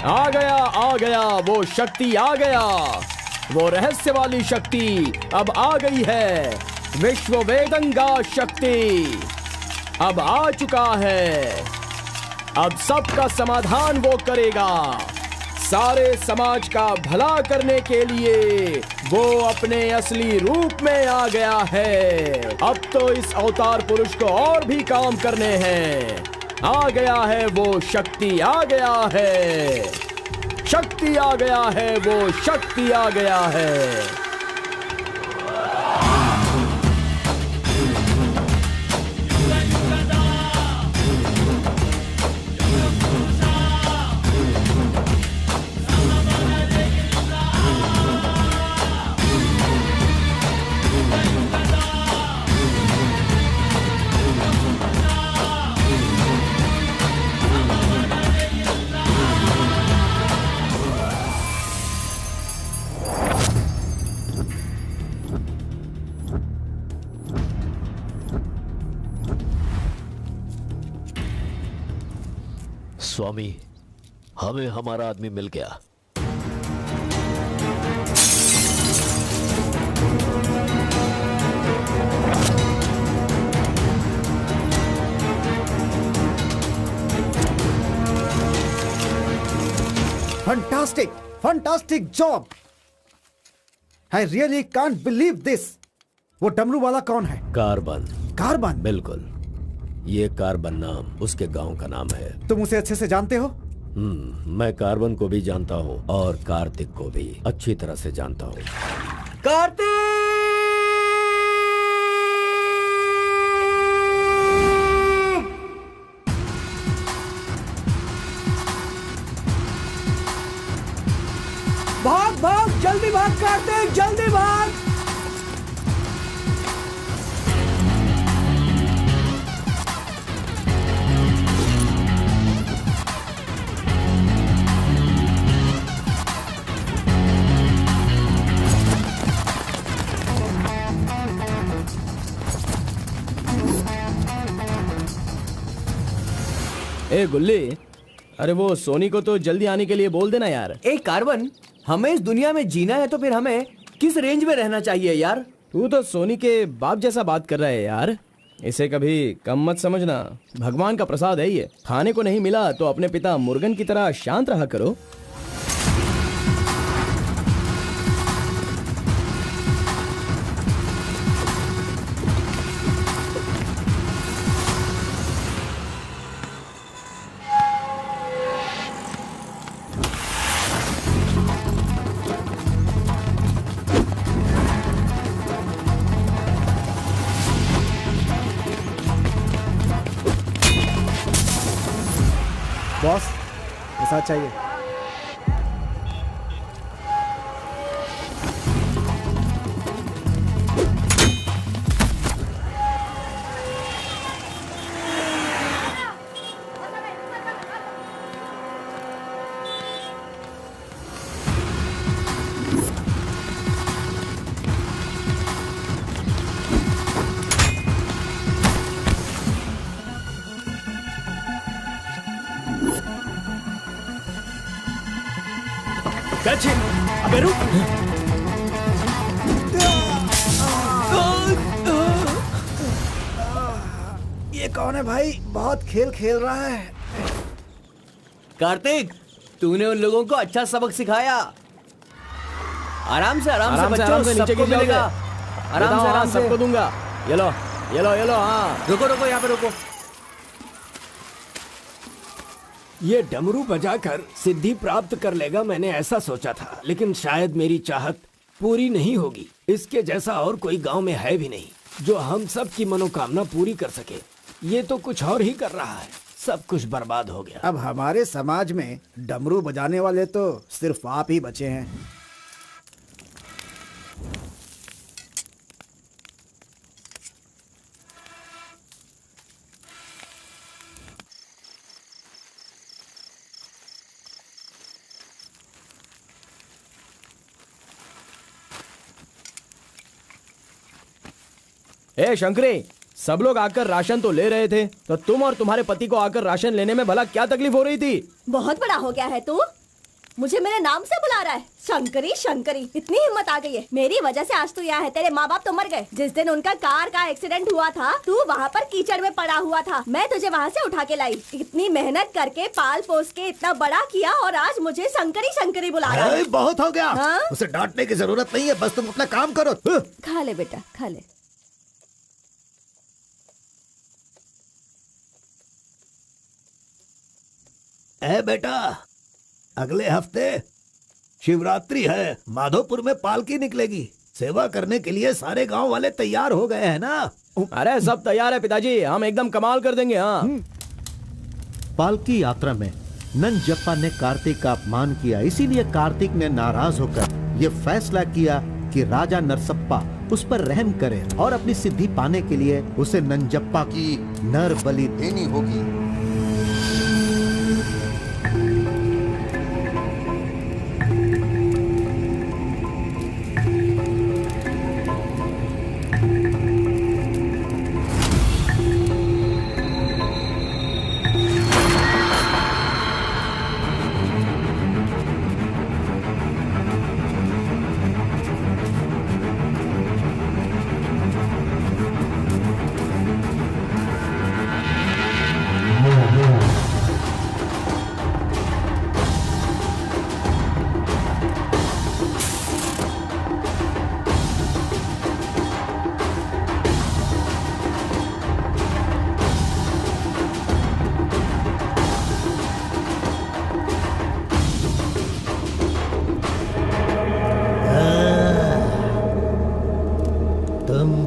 आ गया वो शक्ति, आ गया वो रहस्य वाली शक्ति अब आ गई है। विश्व वेदंगा शक्ति अब आ चुका है। अब सबका समाधान वो करेगा। सारे समाज का भला करने के लिए वो अपने असली रूप में आ गया है। अब तो इस अवतार पुरुष को और भी काम करने हैं। आ गया है वो शक्ति, आ गया है शक्ति, आ गया है वो शक्ति, आ गया है। स्वामी, हमें हमारा आदमी मिल गया। Fantastic! Fantastic job! I really can't believe this. वो डमरू वाला कौन है? कार्बन। कार्बन? बिल्कुल, ये कार्बन नाम उसके गांव का नाम है। तुम उसे अच्छे से जानते हो? मैं कार्बन को भी जानता हूँ और कार्तिक को भी अच्छी तरह से जानता हूँ। कार्तिक! भाग भाग, जल्दी भाग कार्तिक, जल्दी भाग। ए गुल्ली, अरे वो सोनी को तो जल्दी आने के लिए बोल देना यार। ए कार्बन, हमें इस दुनिया में जीना है तो फिर हमें किस रेंज में रहना चाहिए यार? तू तो सोनी के बाप जैसा बात कर रहा है यार। इसे कभी कम मत समझना, भगवान का प्रसाद है ये। खाने को नहीं मिला तो अपने पिता मुर्गन की तरह शांत रहा करो। बॉस, ऐसा चाहिए। अबे रुक। ये कौन है भाई? बहुत खेल खेल रहा है। कार्तिक, तूने उन लोगों को अच्छा सबक सिखाया। आराम से बच्चों, सबको मिलेगा। आराम से सबको दूंगा। ये लो। हाँ रुको यहाँ पे रुको। ये डमरू बजाकर सिद्धि प्राप्त कर लेगा, मैंने ऐसा सोचा था, लेकिन शायद मेरी चाहत पूरी नहीं होगी। इसके जैसा और कोई गांव में है भी नहीं जो हम सब की मनोकामना पूरी कर सके। ये तो कुछ और ही कर रहा है, सब कुछ बर्बाद हो गया। अब हमारे समाज में डमरू बजाने वाले तो सिर्फ आप ही बचे हैं। ए शंकरी, सब लोग आकर राशन तो ले रहे थे, तो तुम और तुम्हारे पति को आकर राशन लेने में भला क्या तकलीफ हो रही थी? बहुत बड़ा हो गया है तू, मुझे मेरे नाम से बुला रहा है। शंकरी शंकरी, इतनी हिम्मत आ गई है। मेरी वजह से आज तू यहाँ है। तेरे माँ बाप तो मर गए। जिस दिन उनका कार का एक्सीडेंट हुआ था, तू वहाँ पर कीचड़ में पड़ा हुआ था। मैं तुझे वहाँ से उठा के लाई। इतनी मेहनत करके पाल पोस के इतना बड़ा किया और आज मुझे शंकरी शंकरी बुला रहा है। बहुत हो गया। हाँ? उसे डांटने की जरूरत नहीं है, बस तुम अपना काम करो। खा ले बेटा, खा ले। ए बेटा, अगले हफ्ते शिवरात्रि है, माधोपुर में पालकी निकलेगी। सेवा करने के लिए सारे गांव वाले तैयार हो गए हैं ना? अरे सब तैयार है पिताजी, हम एकदम कमाल कर देंगे। हाँ। पालकी यात्रा में नंजप्पा ने कार्तिक का अपमान किया, इसीलिए कार्तिक ने नाराज होकर यह फैसला किया कि राजा नरसप्पा उस पर रहम करे और अपनी सिद्धि पाने के लिए उसे नंजप्पा की नर बलि देनी होगी।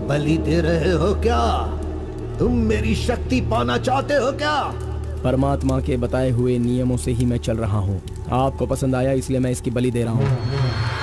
बलि दे रहे हो क्या? तुम मेरी शक्ति पाना चाहते हो क्या? परमात्मा के बताए हुए नियमों से ही मैं चल रहा हूँ। आपको पसंद आया इसलिए मैं इसकी बलि दे रहा हूँ।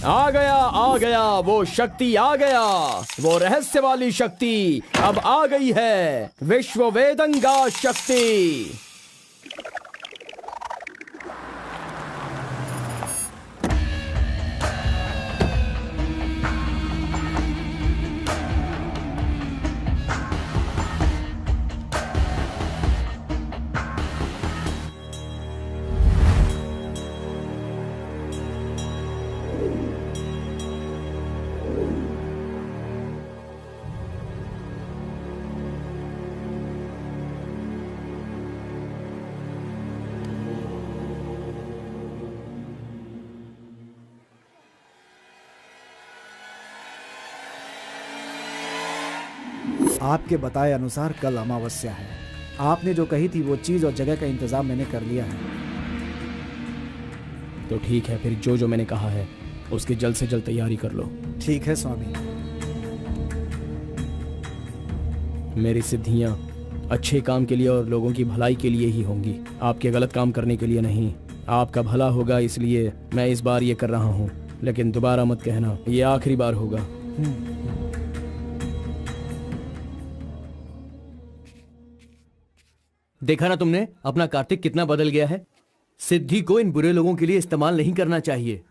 आ गया वो शक्ति आ गया, वो रहस्य वाली शक्ति अब आ गई है, विश्व वेदंगा शक्ति। आपके बताए अनुसार कल अमावस्या है। आपने जो कही थी वो चीज और जगह का इंतजाम मैंने कर लिया है। तो ठीक है, फिर जो मैंने कहा है उसकी जल्द से जल्द तैयारी कर लो। ठीक है स्वामी। मेरी सिद्धियां अच्छे काम के लिए और लोगों की भलाई के लिए ही होंगी, आपके गलत काम करने के लिए नहीं। आपका भला होगा इसलिए मैं इस बार ये कर रहा हूँ, लेकिन दोबारा मत कहना, ये आखिरी बार होगा। देखा ना तुमने, अपना कार्तिक कितना बदल गया है। सिद्धि को इन बुरे लोगों के लिए इस्तेमाल नहीं करना चाहिए।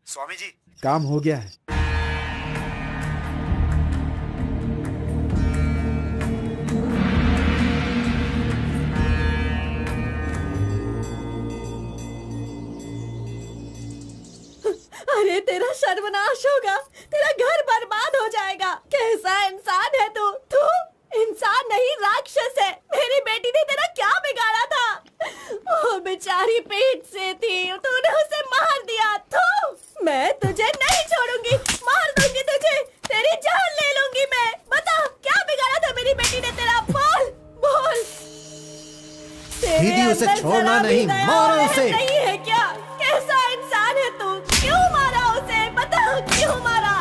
स्वामी जी, काम हो गया है। अरे तेरा सर्वनाश होगा, तेरा घर बर्बाद हो जाएगा। कैसा इंसान है तू? तू इंसान नहीं, राक्षस है। मेरी बेटी ने तेरा क्या बिगाड़ा था? वो बेचारी पेट से थी, तूने उसे मार दिया। तू, मैं तुझे नहीं छोड़ूंगी, मार दूंगी तुझे, तेरी जान ले लूंगी मैं। बता क्या बिगाड़ा था मेरी बेटी ने तेरा? बोल बोल। दीदी उसे छोड़ना नहीं, मारो उसे। नहीं है क्या? कैसा इंसान है तू? क्यों मारा उसे? बता क्यों मारा?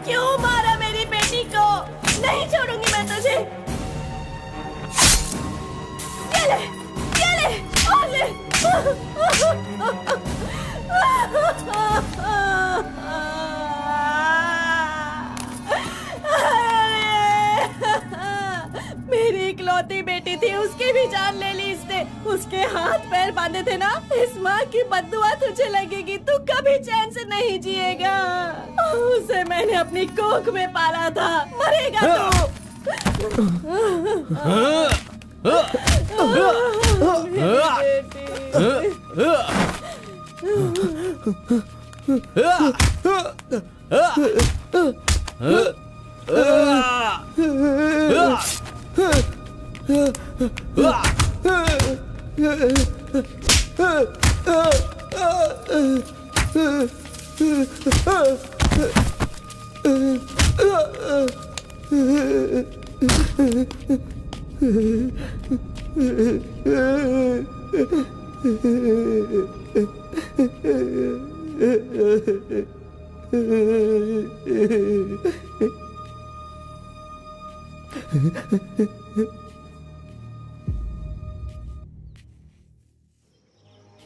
क्यों मारा मेरी बेटी को? नहीं छोड़ूंगी मैं तुझे। ये ले, ये ले, और ले। मेरी इकलौती बेटी थी, उसकी भी जान ले ली इसने। उसके हाथ पैर बांधे थे ना, इस माँ की बद्दुआ तुझे लगेगी, तू कभी चैन से नहीं जिएगा। उसे मैंने अपनी कोख में पाला था, मरेगा तू।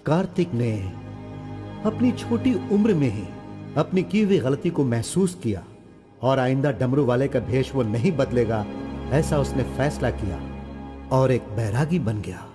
कार्तिक ने अपनी छोटी उम्र में ही अपनी की हुई गलती को महसूस किया और आइंदा डमरू वाले का भेष वो नहीं बदलेगा, ऐसा उसने फैसला किया और एक बैरागी बन गया।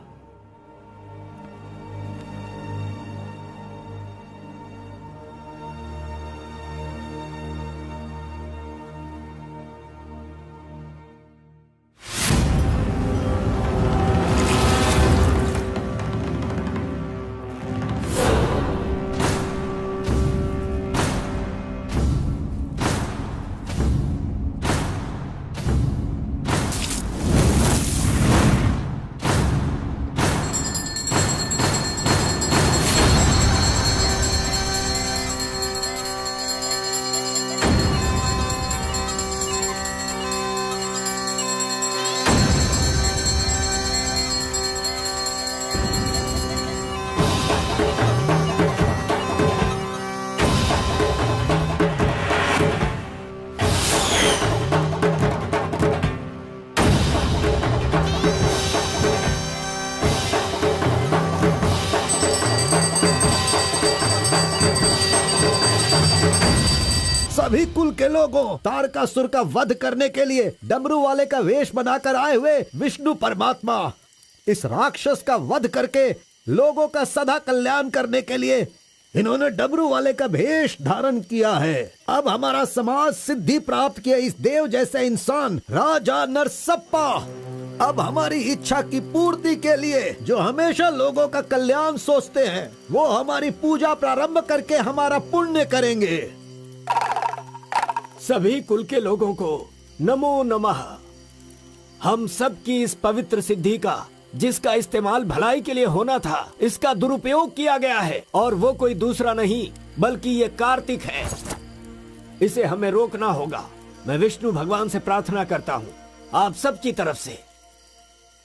सभी कुल के लोगों, तारकासुर का वध करने के लिए डमरू वाले का वेश बनाकर आए हुए विष्णु परमात्मा इस राक्षस का वध करके लोगों का सदा कल्याण करने के लिए इन्होंने डमरू वाले का भेष धारण किया है। अब हमारा समाज सिद्धि प्राप्त किया इस देव जैसे इंसान राजा नरसप्पा अब हमारी इच्छा की पूर्ति के लिए जो हमेशा लोगों का कल्याण सोचते हैं वो हमारी पूजा प्रारंभ करके हमारा पुण्य करेंगे। सभी कुल के लोगों को नमो नमः। हम सब की इस पवित्र सिद्धि का जिसका इस्तेमाल भलाई के लिए होना था इसका दुरुपयोग किया गया है और वो कोई दूसरा नहीं बल्कि ये कार्तिक है। इसे हमें रोकना होगा। मैं विष्णु भगवान से प्रार्थना करता हूँ आप सब की तरफ से।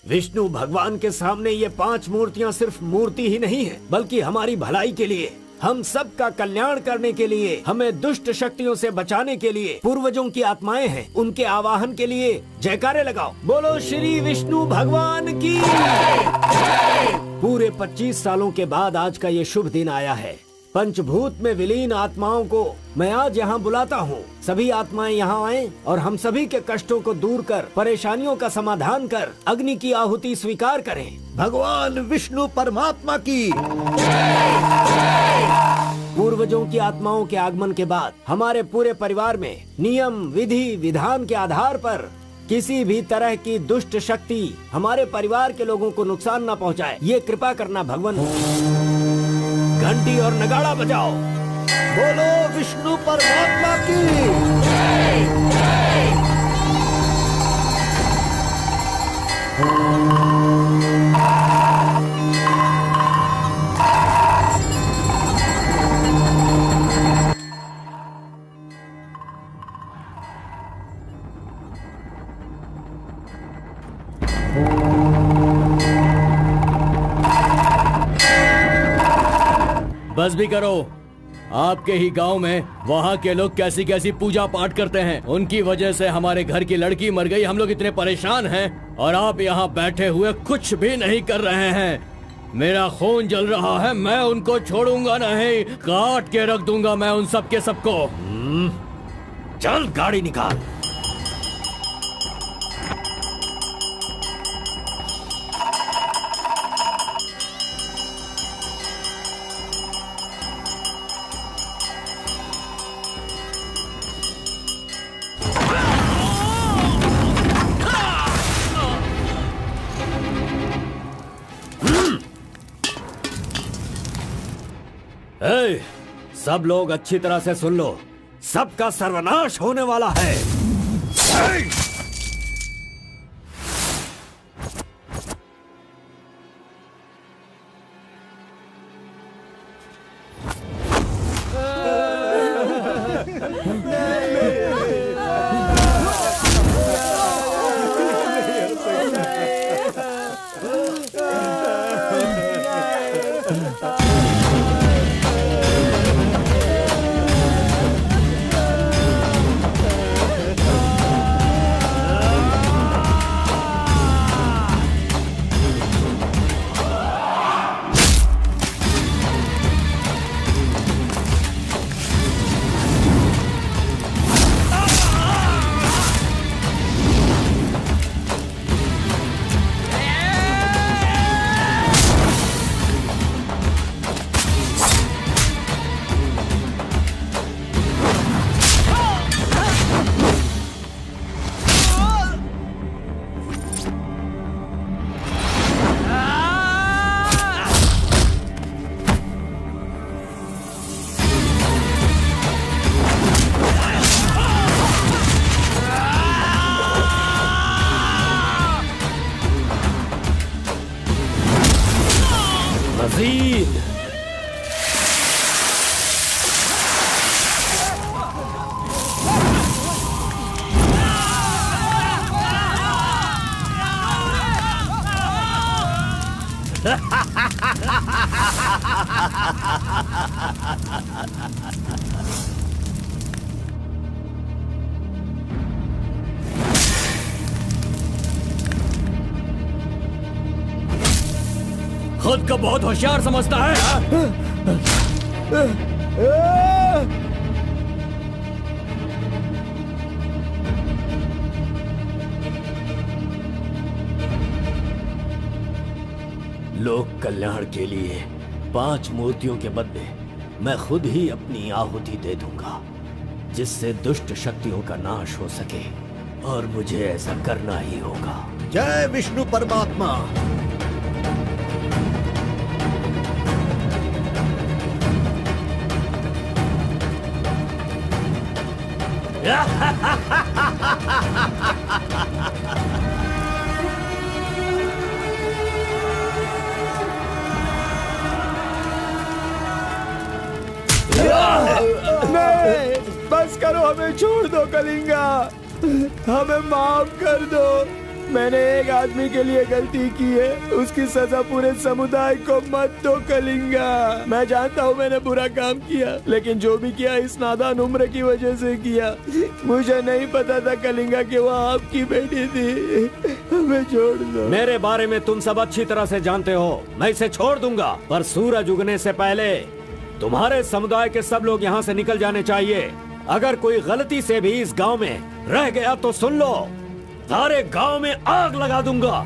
विष्णु भगवान के सामने ये 5 मूर्तियाँ सिर्फ मूर्ति ही नहीं है बल्कि हमारी भलाई के लिए, हम सब का कल्याण करने के लिए, हमें दुष्ट शक्तियों से बचाने के लिए, पूर्वजों की आत्माएं हैं उनके आवाहन के लिए जयकारे लगाओ। बोलो श्री विष्णु भगवान की। पूरे 25 सालों के बाद आज का ये शुभ दिन आया है। पंचभूत में विलीन आत्माओं को मैं आज यहाँ बुलाता हूँ। सभी आत्माएं यहाँ आएं और हम सभी के कष्टों को दूर कर, परेशानियों का समाधान कर, अग्नि की आहुति स्वीकार करें। भगवान विष्णु परमात्मा की। पूर्वजों की आत्माओं के आगमन के बाद हमारे पूरे परिवार में नियम, विधि, विधान के आधार पर किसी भी तरह की दुष्ट शक्ति हमारे परिवार के लोगों को नुकसान न पहुंचाए, ये कृपा करना भगवान। घंटी और नगाड़ा बजाओ। बोलो विष्णु परमात्मा की। बस भी करो। आपके ही गांव में वहाँ के लोग कैसी कैसी पूजा पाठ करते हैं। उनकी वजह से हमारे घर की लड़की मर गई। हम लोग इतने परेशान हैं और आप यहाँ बैठे हुए कुछ भी नहीं कर रहे हैं। मेरा खून जल रहा है, मैं उनको छोड़ूंगा नहीं, काट के रख दूंगा मैं उन सब के सबको। चल गाड़ी निकाल। सब लोग अच्छी तरह से सुन लो, सबका सर्वनाश होने वाला है। खुद को बहुत होशियार समझता है। लोक कल्याण के लिए 5 मूर्तियों के बदले मैं खुद ही अपनी आहुति दे दूंगा, जिससे दुष्ट शक्तियों का नाश हो सके, और मुझे ऐसा करना ही होगा। जय विष्णु परमात्मा। नहीं, बस करो, हमें छोड़ दो कलिंगा, हमें माफ कर दो। मैंने एक आदमी के लिए गलती की है, उसकी सजा पूरे समुदाय को मत दो कलिंगा। मैं जानता हूँ मैंने बुरा काम किया, लेकिन जो भी किया इस नादान उम्र की वजह से किया। मुझे नहीं पता था कलिंगा कि वो आपकी बेटी थी। हमें छोड़ दो। मेरे बारे में तुम सब अच्छी तरह से जानते हो, मैं इसे छोड़ दूंगा, पर सूरज उगने से पहले तुम्हारे समुदाय के सब लोग यहाँ से निकल जाने चाहिए। अगर कोई गलती से भी इस गांव में रह गया तो सुन लो, सारे गांव में आग लगा दूंगा।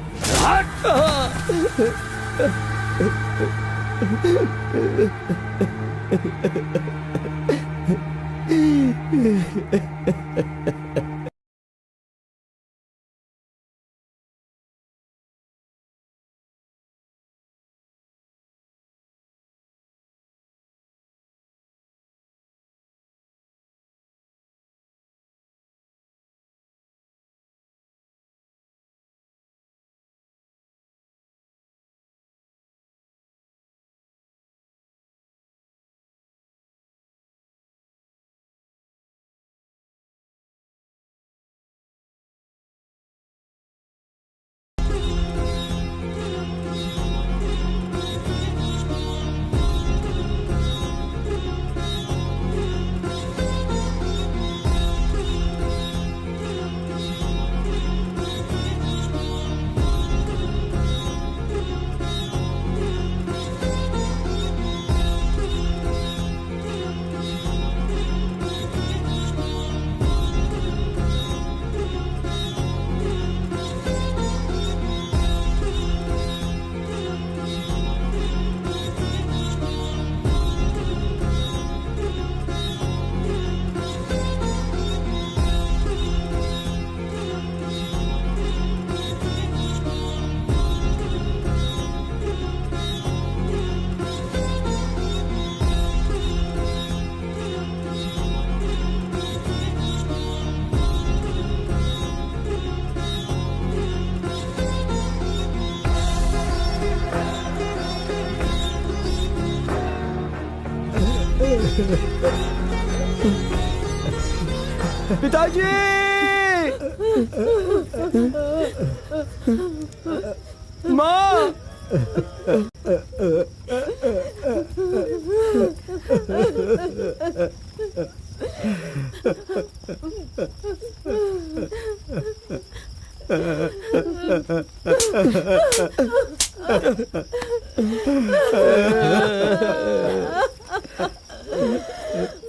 पिताजी! माँ!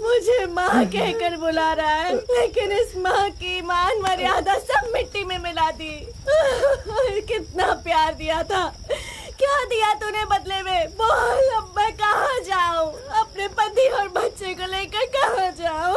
मुझे माँ कहकर बुला रहा है, लेकिन इस माँ की मान मर्यादा सब मिट्टी में मिला दी। कितना प्यार दिया था, क्या दिया तूने बदले में? बोल, अब मैं कहाँ जाऊँ? अपने पति और बच्चे को लेकर कहाँ जाऊँ?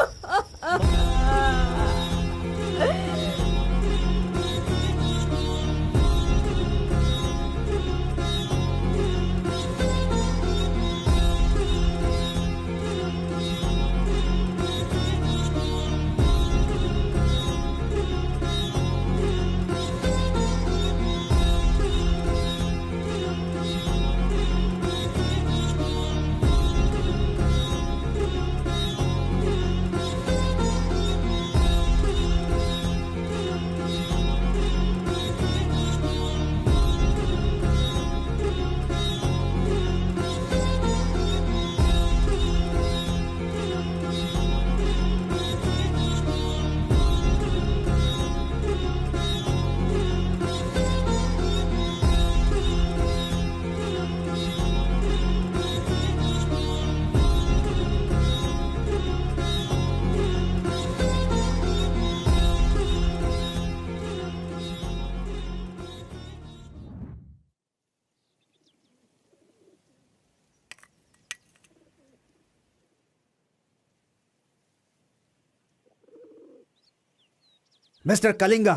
मिस्टर कलिंगा,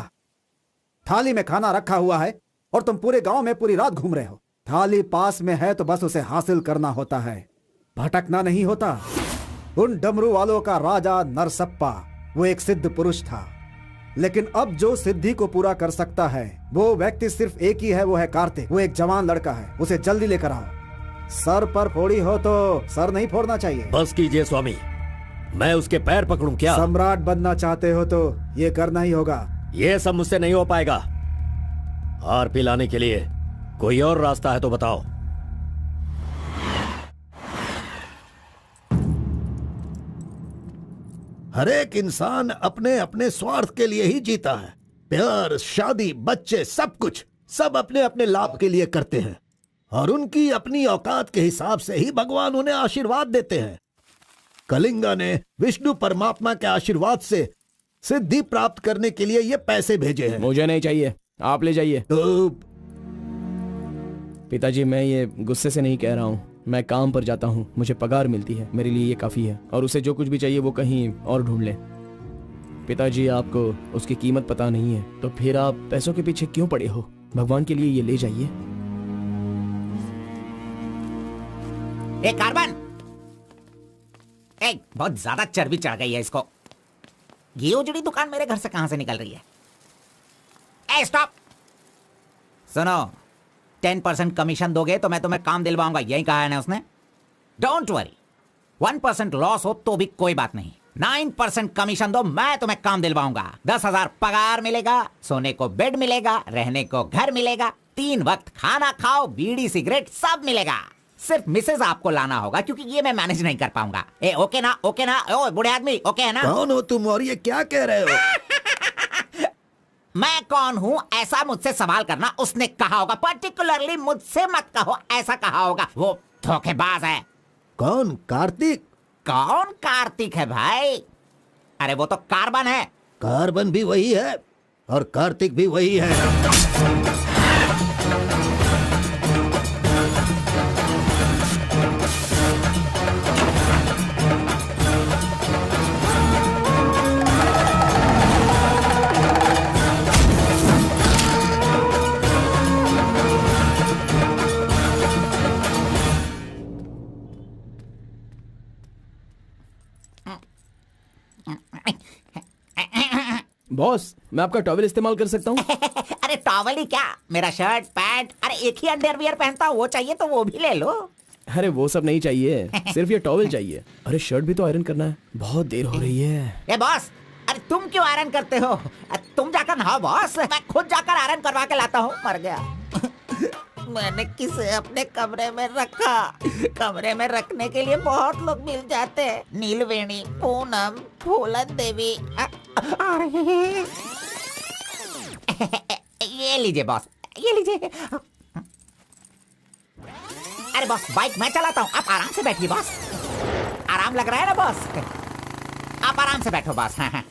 थाली में खाना रखा हुआ है और तुम पूरे गांव में पूरी रात घूम रहे हो। थाली पास में है तो बस उसे हासिल करना होता है, भटकना नहीं होता। उन डमरू वालों का राजा नरसप्पा वो एक सिद्ध पुरुष था, लेकिन अब जो सिद्धि को पूरा कर सकता है वो व्यक्ति सिर्फ एक ही है, वो है कार्तिक। वो एक जवान लड़का है, उसे जल्दी लेकर आओ। सर पर फोड़ी हो तो सर नहीं फोड़ना चाहिए। बस कीजिए स्वामी, मैं उसके पैर पकड़ूं क्या? सम्राट बनना चाहते हो तो ये करना ही होगा। ये सब मुझसे नहीं हो पाएगा। हार पिलाने के लिए कोई और रास्ता है तो बताओ। हर एक इंसान अपने अपने स्वार्थ के लिए ही जीता है। प्यार, शादी, बच्चे, सब कुछ सब अपने अपने लाभ के लिए करते हैं और उनकी अपनी औकात के हिसाब से ही भगवान उन्हें आशीर्वाद देते हैं। कलिंगा ने विष्णु परमात्मा के आशीर्वाद से सिद्धि प्राप्त करने के लिए ये पैसे भेजे हैं। मुझे नहीं चाहिए, आप ले जाइए। तो पिताजी, मैं ये गुस्से से नहीं कह रहा हूँ। मैं काम पर जाता हूँ, मुझे पगार मिलती है, मेरे लिए ये काफी है। और उसे जो कुछ भी चाहिए वो कहीं और ढूंढ ले। पिताजी, आपको उसकी कीमत पता नहीं है तो फिर आप पैसों के पीछे क्यों पड़े हो? भगवान के लिए ये ले जाइए। ए कार्बन, बहुत ज्यादा चर्बी चढ़ गई है इसको। ये उजड़ी दुकान मेरे घर से कहां से निकल रही है? ए स्टॉप, सुनो, 10% कमीशन दोगे तो मैं तुम्हें काम दिलवाऊंगा, यही कहा है ना उसने। डोंट वरी, 1% लॉस हो तो भी कोई बात नहीं, 9% कमीशन दो, मैं तुम्हें काम दिलवाऊंगा। 10,000 पगार मिलेगा, सोने को बेड मिलेगा, रहने को घर मिलेगा, 3 वक्त खाना खाओ, बीड़ी सिगरेट सब मिलेगा। सिर्फ मिसेज आपको लाना होगा क्योंकि ये मैं मैनेज नहीं कर पाऊंगा। ए ओके ना? ओके ना? ओ बूढ़े आदमी, ओके है ना? कौन हो तुम और ये क्या कह रहे हो? मैं कौन हूँ ऐसा मुझसे सवाल करना उसने कहा होगा। पर्टिकुलरली मुझसे मत कहो, ऐसा कहा होगा। वो धोखेबाज है। कौन? कार्तिक? कौन कार्तिक है भाई? अरे वो तो कार्बन है। कार्बन भी वही है और कार्तिक भी वही है। बॉस, मैं आपका टॉवल इस्तेमाल कर सकता हूँ? अरे टॉवल ही क्या, मेरा शर्ट पैंट, अरे एक ही अंडरवियर पहनता हूँ, वो चाहिए तो वो भी ले लो। अरे वो सब नहीं चाहिए, सिर्फ ये टॉवल चाहिए। अरे शर्ट भी तो आयरन करना है, बहुत देर हो रही है। ए बॉस, अरे तुम क्यों आयरन करते हो? तुम जाकर नहाओ बॉस, मैं खुद जाकर आयरन करवा के लाता हूँ। मर गया। मैंने किसे अपने कमरे में रखा? कमरे में रखने के लिए बहुत लोग मिल जाते हैं। नीलवेणी, पूनम, फूलन देवी। ये लीजिए बॉस, ये लीजिए। अरे बॉस, बाइक मैं चलाता हूँ, आप आराम से बैठिए बॉस। आराम लग रहा है ना बॉस? आप आराम से बैठो बॉस। हाँ।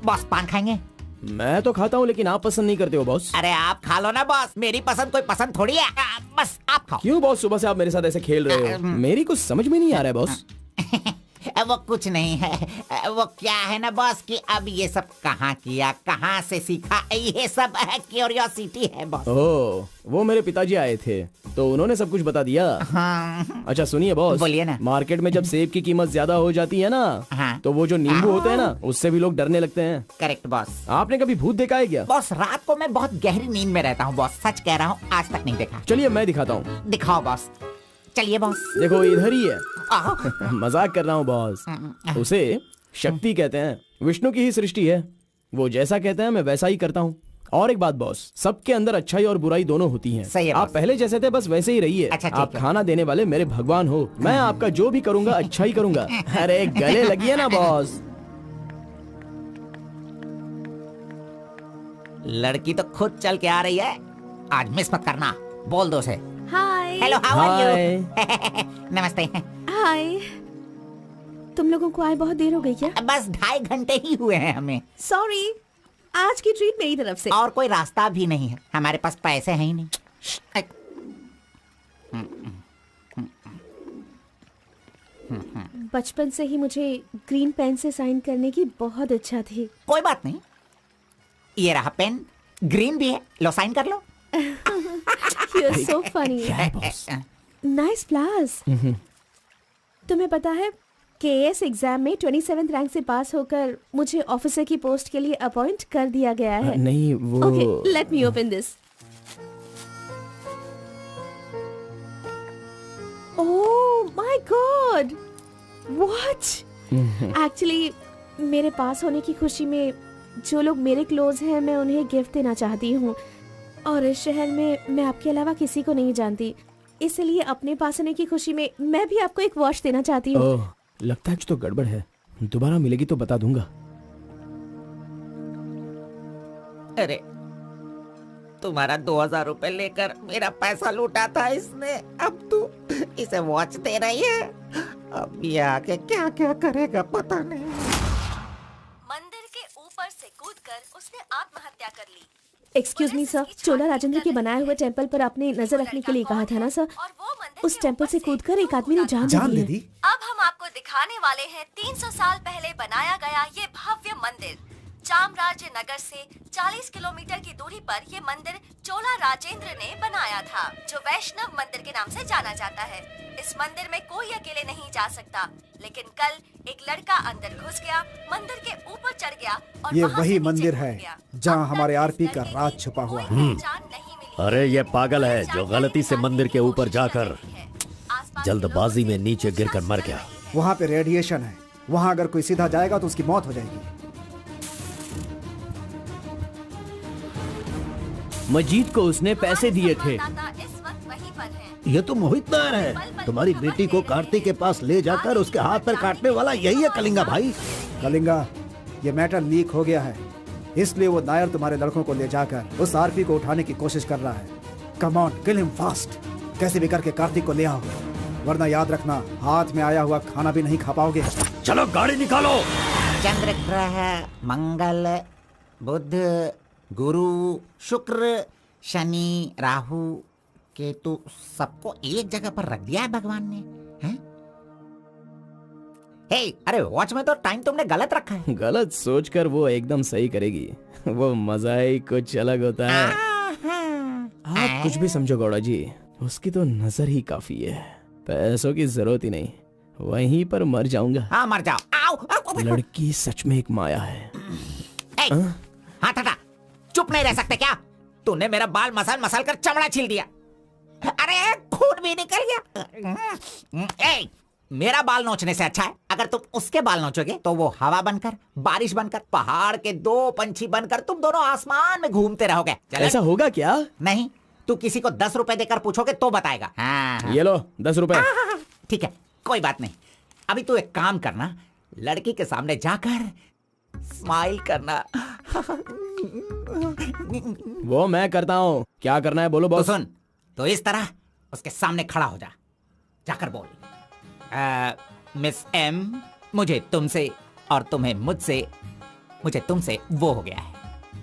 बॉस पान खाएंगे? मैं तो खाता हूँ लेकिन आप पसंद नहीं करते हो बॉस। अरे आप खा लो ना बॉस, मेरी पसंद कोई पसंद थोड़ी है। बस आप खाओ। क्यों बॉस, सुबह से आप मेरे साथ ऐसे खेल रहे हो? मेरी कुछ समझ में नहीं आ रहा है बॉस। वो कुछ नहीं है, वो क्या है ना बॉस कि अब ये सब कहाँ किया, कहाँ से सीखा, ये सब क्यूरियोसिटी है बॉस। ओह, वो मेरे पिताजी आए थे तो उन्होंने सब कुछ बता दिया। हाँ। अच्छा सुनिए बॉस, बोलिए ना। मार्केट में जब सेब की कीमत ज्यादा हो जाती है ना, हाँ। तो वो जो नींबू होते हैं ना, उससे भी लोग डरने लगते हैं। Correct boss. आपने कभी भूत देखा है क्या? बॉस रात को मैं बहुत गहरी नींद में रहता हूँ बॉस, सच कह रहा हूँ, आज तक नहीं देखा। चलिए मैं दिखाता हूँ। दिखाओ बॉस। चलिए बॉस। देखो इधर ही है। मजाक कर रहा हूँ बॉस। उसे शक्ति कहते हैं, विष्णु की ही सृष्टि है। वो जैसा कहते हैं मैं वैसा ही करता हूँ। और एक बात बॉस, सबके अंदर अच्छाई और बुराई दोनों होती हैं। सही है आप बॉस। पहले जैसे थे बस वैसे ही रहिए। अच्छा, आप खाना देने वाले मेरे भगवान हो, मैं आपका जो भी करूंगा अच्छा ही करूंगा। अरे गले लगिए ना बॉस। लड़की तो खुद चल के आ रही है, आज मिस मत करना, बोल दो से। Hi. Hello, how are hi. You? Namaste. Hi. तुम लोगों को आए बहुत देर हो गई क्या? बस 2.5 घंटे ही हुए हैं हमें। सॉरी, आज की ट्रीट मेरी तरफ से। और कोई रास्ता भी नहीं है, हमारे पास पैसे हैं ही नहीं। बचपन से ही मुझे ग्रीन पेन से साइन करने की बहुत इच्छा थी। कोई बात नहीं, ये रहा पेन, ग्रीन भी है, लो साइन कर लो। You're so funny. Nice flowers. तुम्हें पता है केएस एग्जाम में 27th रैंक से पास होकर मुझे ऑफिसर की पोस्ट के लिए अपॉइंट कर दिया गया है। नहीं वो okay, let me open this. Oh my God, what? Actually मेरे पास होने की खुशी में जो लोग मेरे क्लोज हैं मैं उन्हें गिफ्ट देना चाहती हूँ, और इस शहर में मैं आपके अलावा किसी को नहीं जानती, इसलिए अपने पास होने की खुशी में मैं भी आपको एक वॉच देना चाहती हूँ। ओह, लगता है कुछ तो गड़बड़ है। दोबारा मिलेगी तो बता दूंगा। अरे तुम्हारा 2000 रुपए लेकर मेरा पैसा लूटा था इसने, अब तू इसे वॉच दे रही है। अब ये आके क्या क्या करेगा पता नहीं। मंदिर के ऊपर से कूदकर उसने आत्महत्या कर ली। एक्सक्यूज मी सर, चोला राजेंद्र के बनाए हुए टेंपल पर आपने नजर रखने के लिए कहा था ना सर? और वो मंदिर उस के टेंपल ऊपर से कूदकर एक आदमी ने जान ले ली। अब हम आपको दिखाने वाले हैं 300 साल पहले बनाया गया ये भव्य मंदिर। चामराज नगर से 40 किलोमीटर की दूरी पर ये मंदिर चोला राजेंद्र ने बनाया था, जो वैष्णव मंदिर के नाम से जाना जाता है। इस मंदिर में कोई अकेले नहीं जा सकता, लेकिन कल एक लड़का अंदर घुस गया, मंदिर के ऊपर चढ़ गया और ये वहां से वही नीचे मंदिर कूद है गया। जहाँ अब तक हमारे इस आरपी का लड़के राज की छुपा हुआ कोई है। पहचान नहीं मिली। अरे ये पागल है जो गलती से मंदिर के ऊपर जाकर जल्दबाजी में नीचे गिरकर मर गया। वहाँ पे रेडिएशन है, वहाँ अगर कोई सीधा जाएगा तो उसकी मौत हो जाएगी। मजीद को उसने पैसे दिए थे। इस वक्त वहीं पर है। ये तो मोहित नायर है। तुम्हारी बेटी को कार्तिक के पास ले जाकर उसके हाथ पर काटने वाला यही है कलिंगा भाई। कलिंगा, ये मैटर लीक हो गया है, इसलिए वो नायर तुम्हारे लड़कों को ले जाकर उस आरपी को उठाने की कोशिश कर रहा है। Come on, kill him fast. कैसे भी करके कार्तिक को ले आओ, वरना याद रखना हाथ में आया हुआ खाना भी नहीं खा पाओगे। चलो गाड़ी निकालो। चंद्र ग्रह, मंगल, बुध, गुरु, शुक्र, शनि, राहु, केतु, सबको एक जगह पर रख दिया है भगवान ने, हैं? हे, अरे वॉच में तो टाइम तुमने गलत रखा है। गलत सोचकर वो एकदम सही करेगी। वो मजा ही कुछ अलग होता है। आप कुछ भी समझो गौड़ा जी, उसकी तो नजर ही काफी है, पैसों की जरूरत ही नहीं। वहीं पर मर जाऊंगा। हाँ मर जाओ। आओ, आओ, लड़की सच में एक माया है। हाँ टाटा, चुप नहीं रह सकते क्या? तूने मेरा बाल मसल मसल कर चमड़ा छील दिया। अरे खून भी निकल गया। ए, मेरा बाल नोचने से अच्छा है अगर तुम उसके बाल नोचोगे तो वो हवा बनकर, बारिश बनकर, पहाड़ के 2 पंछी बनकर तुम दोनों आसमान में घूमते रहोगे। ऐसा होगा क्या? नहीं, तू किसी को 10 रुपए देकर पूछोगे तो बताएगा। हाँ। ये लो 10 रुपए। ठीक है, कोई बात नहीं। अभी तू एक काम करना, लड़की के सामने जाकर स्माइल करना। वो मैं करता हूँ, क्या करना है बोलो बॉस। तो सुन, तो इस तरह उसके सामने खड़ा हो जा, जाकर बोल, मिस एम, मुझे तुमसे और तुम्हें मुझसे, मुझे तुमसे वो हो गया है।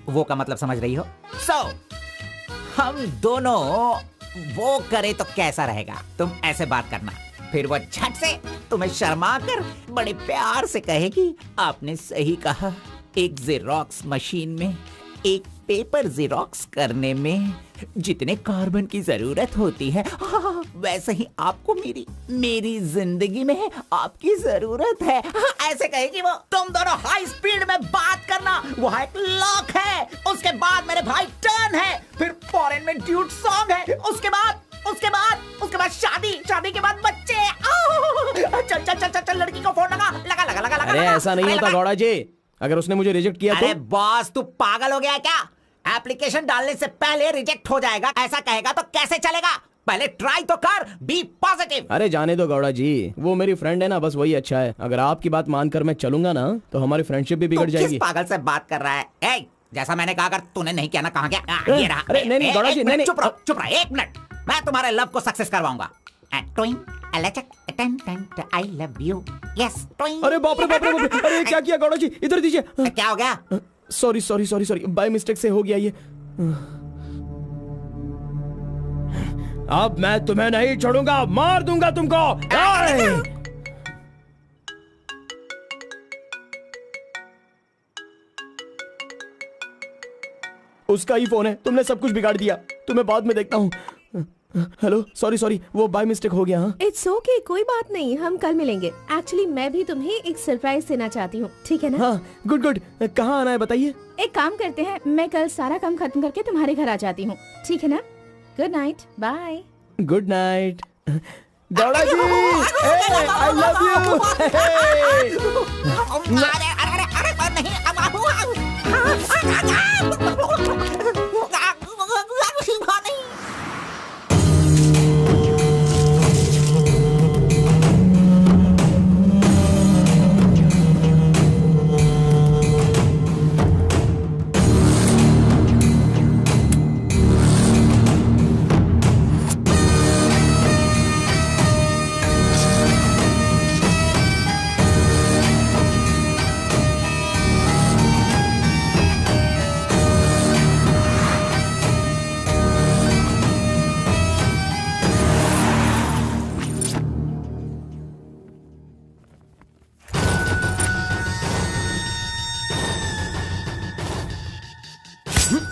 वो का मतलब समझ रही हो? हम दोनों वो करे तो कैसा रहेगा? तुम ऐसे बात करना, फिर वो झट से तुम्हें शर्मा कर बड़े प्यार से कहेगी, आपने सही कहा, एक जेरोक्स मशीन में एक पेपर जेरोक्स करने में जितने कार्बन की जरूरत होती है, वैसे ही आपको मेरी जिंदगी में आपकी जरूरत है। ऐसे कहेगी वो। तुम दोनों हाई स्पीड में बात करना, वहाँ एक लॉक है, उसके बाद मेरे भाई टर्न है, फिर फॉरेन में ड्यूट सॉन्ग है, उसके बाद शादी के बाद बच्चे। चल लड़की को फोन लगा। अरे ऐसा नहीं होता गौड़ा जी, अगर उसने मुझे रिजेक्ट किया तो। अरे बॉस, तू पागल हो गया है क्या? एप्लीकेशन डालने से पहले रिजेक्ट हो जाएगा, ऐसा कहेगा तो कैसे चलेगा? पहले ट्राई तो कर, बी पॉजिटिव। अरे जाने दो गौड़ा जी, वो मेरी फ्रेंड है ना, बस वही अच्छा है। अगर आपकी बात मानकर मैं चलूंगा ना तो हमारी फ्रेंडशिप भी बिगड़ जाएगी। किस पागल से बात कर रहा है? जैसा मैंने कहा, अगर तूने नहीं किया ना, कहाँ गया? ये रहा। अरे नहीं गौड़ा जी, नहीं चुप रहा, 1 मिनट। मैं तुम्हारे लव को सक्सेस करवाऊंगा। ट्विंग आई लव यू। यस ट्विंग। अरे बाप रे बाप रे बाप रे, अरे क्या किया गौड़ा जी, इधर दीजिए। क्या हो गया? Sorry sorry sorry sorry, by mistake से हो गया ये। अब मैं तुम्हें नहीं छोड़ूंगा, मार दूंगा तुमको। उसका ही फोन है, तुमने सब कुछ बिगाड़ दिया। तुम्हें बाद में देखता हूँ। हेलो, सॉरी सॉरी, वो बाय मिस्टेक हो गया। हाँ इट्स ओके, कोई बात नहीं, हम कल मिलेंगे। एक्चुअली मैं भी तुम्हें एक सरप्राइज देना चाहती हूँ, ठीक है ना? हाँ गुड गुड, कहाँ आना है बताइए। एक काम करते हैं, मैं कल सारा काम खत्म करके तुम्हारे घर आ जाती हूँ, ठीक है ना? Good night, bye. Good night Gowda ji, I love you.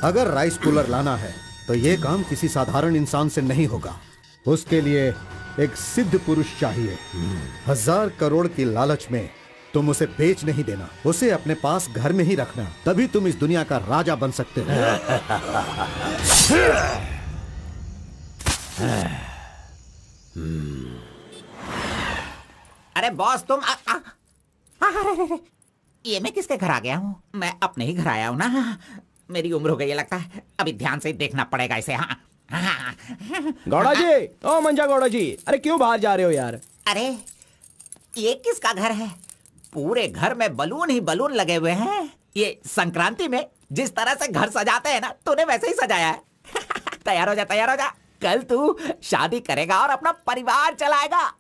अगर राइस कूलर लाना है तो यह काम किसी साधारण इंसान से नहीं होगा। उसके लिए एक सिद्ध पुरुष चाहिए। 1000 करोड़ की लालच में तुम उसे बेच नहीं देना, उसे अपने पास घर में ही रखना, तभी तुम इस दुनिया का राजा बन सकते हो। अरे बॉस तुम ये मैं किसके घर आ गया हूँ? मैं अपने ही घर आया हूँ ना। मेरी उम्र हो गई है लगता है, अभी ध्यान से देखना पड़ेगा इसे। हाँ गौड़ा जी, ओ मंजा गौड़ा जी, अरे क्यों बाहर जा रहे हो यार? अरे ये किसका घर है? पूरे घर में बलून ही बलून लगे हुए हैं। ये संक्रांति में जिस तरह से घर सजाते हैं ना, तूने वैसे ही सजाया है। तैयार हो जा, तैयार हो जा, कल तू शादी करेगा और अपना परिवार चलाएगा।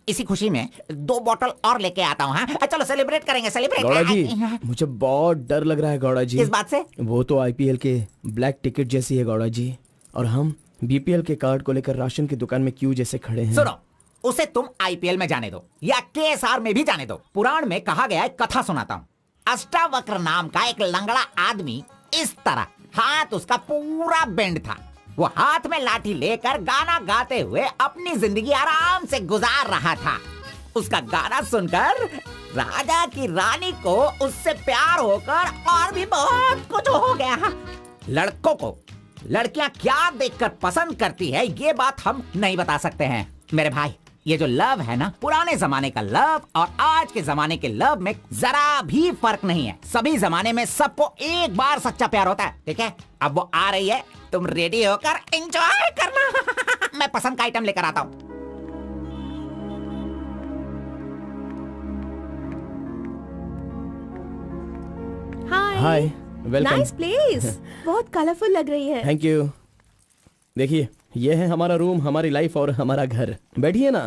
इसी खुशी में 2 बोतल और लेके आता हूँ। हाँ चलो सेलिब्रेट करेंगे, सेलिब्रेट। गौड़ा जी मुझे बहुत डर लग रहा है गौड़ा जी। किस बात से? वो तो आईपीएल के ब्लैक टिकट जैसी है गौड़ा जी, और हम बीपीएल के कार्ड को लेकर राशन की दुकान में क्यों जैसे खड़े हैं। सुनो, उसे तुम आईपीएल में जाने दो या केएसआर में भी जाने दो। पुराण में कहा गया है, कथा सुनाता हूँ। अष्टावक्र नाम का एक लंगड़ा आदमी, इस तरह हाथ उसका पूरा बेंड था। वो हाथ में लाठी लेकर गाना गाते हुए अपनी जिंदगी आराम से गुजार रहा था। उसका गाना सुनकर राजा की रानी को उससे प्यार होकर और भी बहुत कुछ हो गया। लड़कों को लड़कियां क्या देखकर पसंद करती है, ये बात हम नहीं बता सकते हैं मेरे भाई। ये जो लव है ना, पुराने जमाने का लव और आज के जमाने के लव में जरा भी फर्क नहीं है। सभी जमाने में सबको एक बार सच्चा प्यार होता है, ठीक है? अब वो आ रही है, तुम रेडी होकर एंजॉय करना। मैं पसंद का आइटम लेकर आता हूँ। हाय, वेलकम। नाइस प्लेस, बहुत कलरफुल लग रही है। Thank you. देखिए, ये है हमारा रूम, हमारी लाइफ और हमारा घर। बैठिए ना,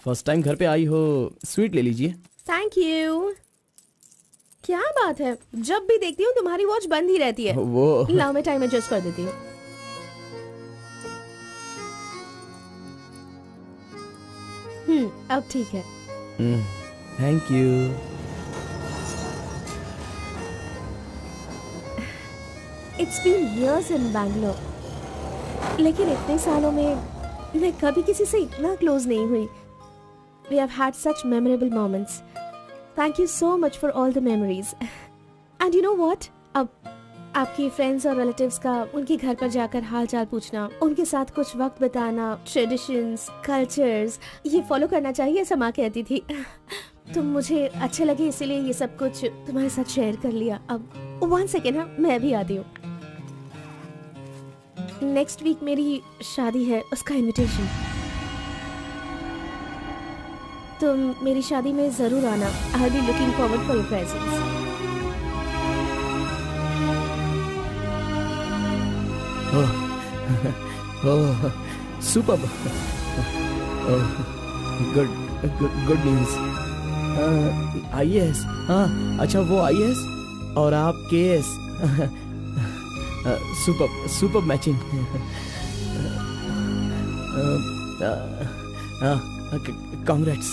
फर्स्ट टाइम घर पे आई हो, स्वीट ले लीजिए। Thank you. क्या बात है, जब भी देखती हूँ तुम्हारी वॉच बंद ही रहती है। वो लाओ मैं टाइम एडजस्ट कर देती हूँ। अब ठीक है। Thank you. It's been years in Bangalore, लेकिन इतने सालों में मैं कभी किसी से इतना क्लोज नहीं हुई। We have had such memorable moments. Thank you so much for all the memories. And you know what? अब आपके फ्रेंड्स और रिलेटिव्स का उनके घर पर जाकर हाल चाल पूछना, उनके साथ कुछ वक्त बिताना, ट्रेडिशंस, कल्चर्स, ये फॉलो करना चाहिए, ऐसा माँ कहती थी। तो मुझे अच्छे लगे, इसीलिए ये सब कुछ तुम्हारे साथ शेयर कर लिया। अब 1 सेकेंड, हाँ मैं भी आती हूँ। नेक्स्ट वीक मेरी शादी है, उसका इनविटेशन। तुम मेरी शादी में जरूर आना। I will be looking forward for your presence. Super, good news. IAS, हाँ अच्छा वो IAS और आप KS। Super matching. Congrats.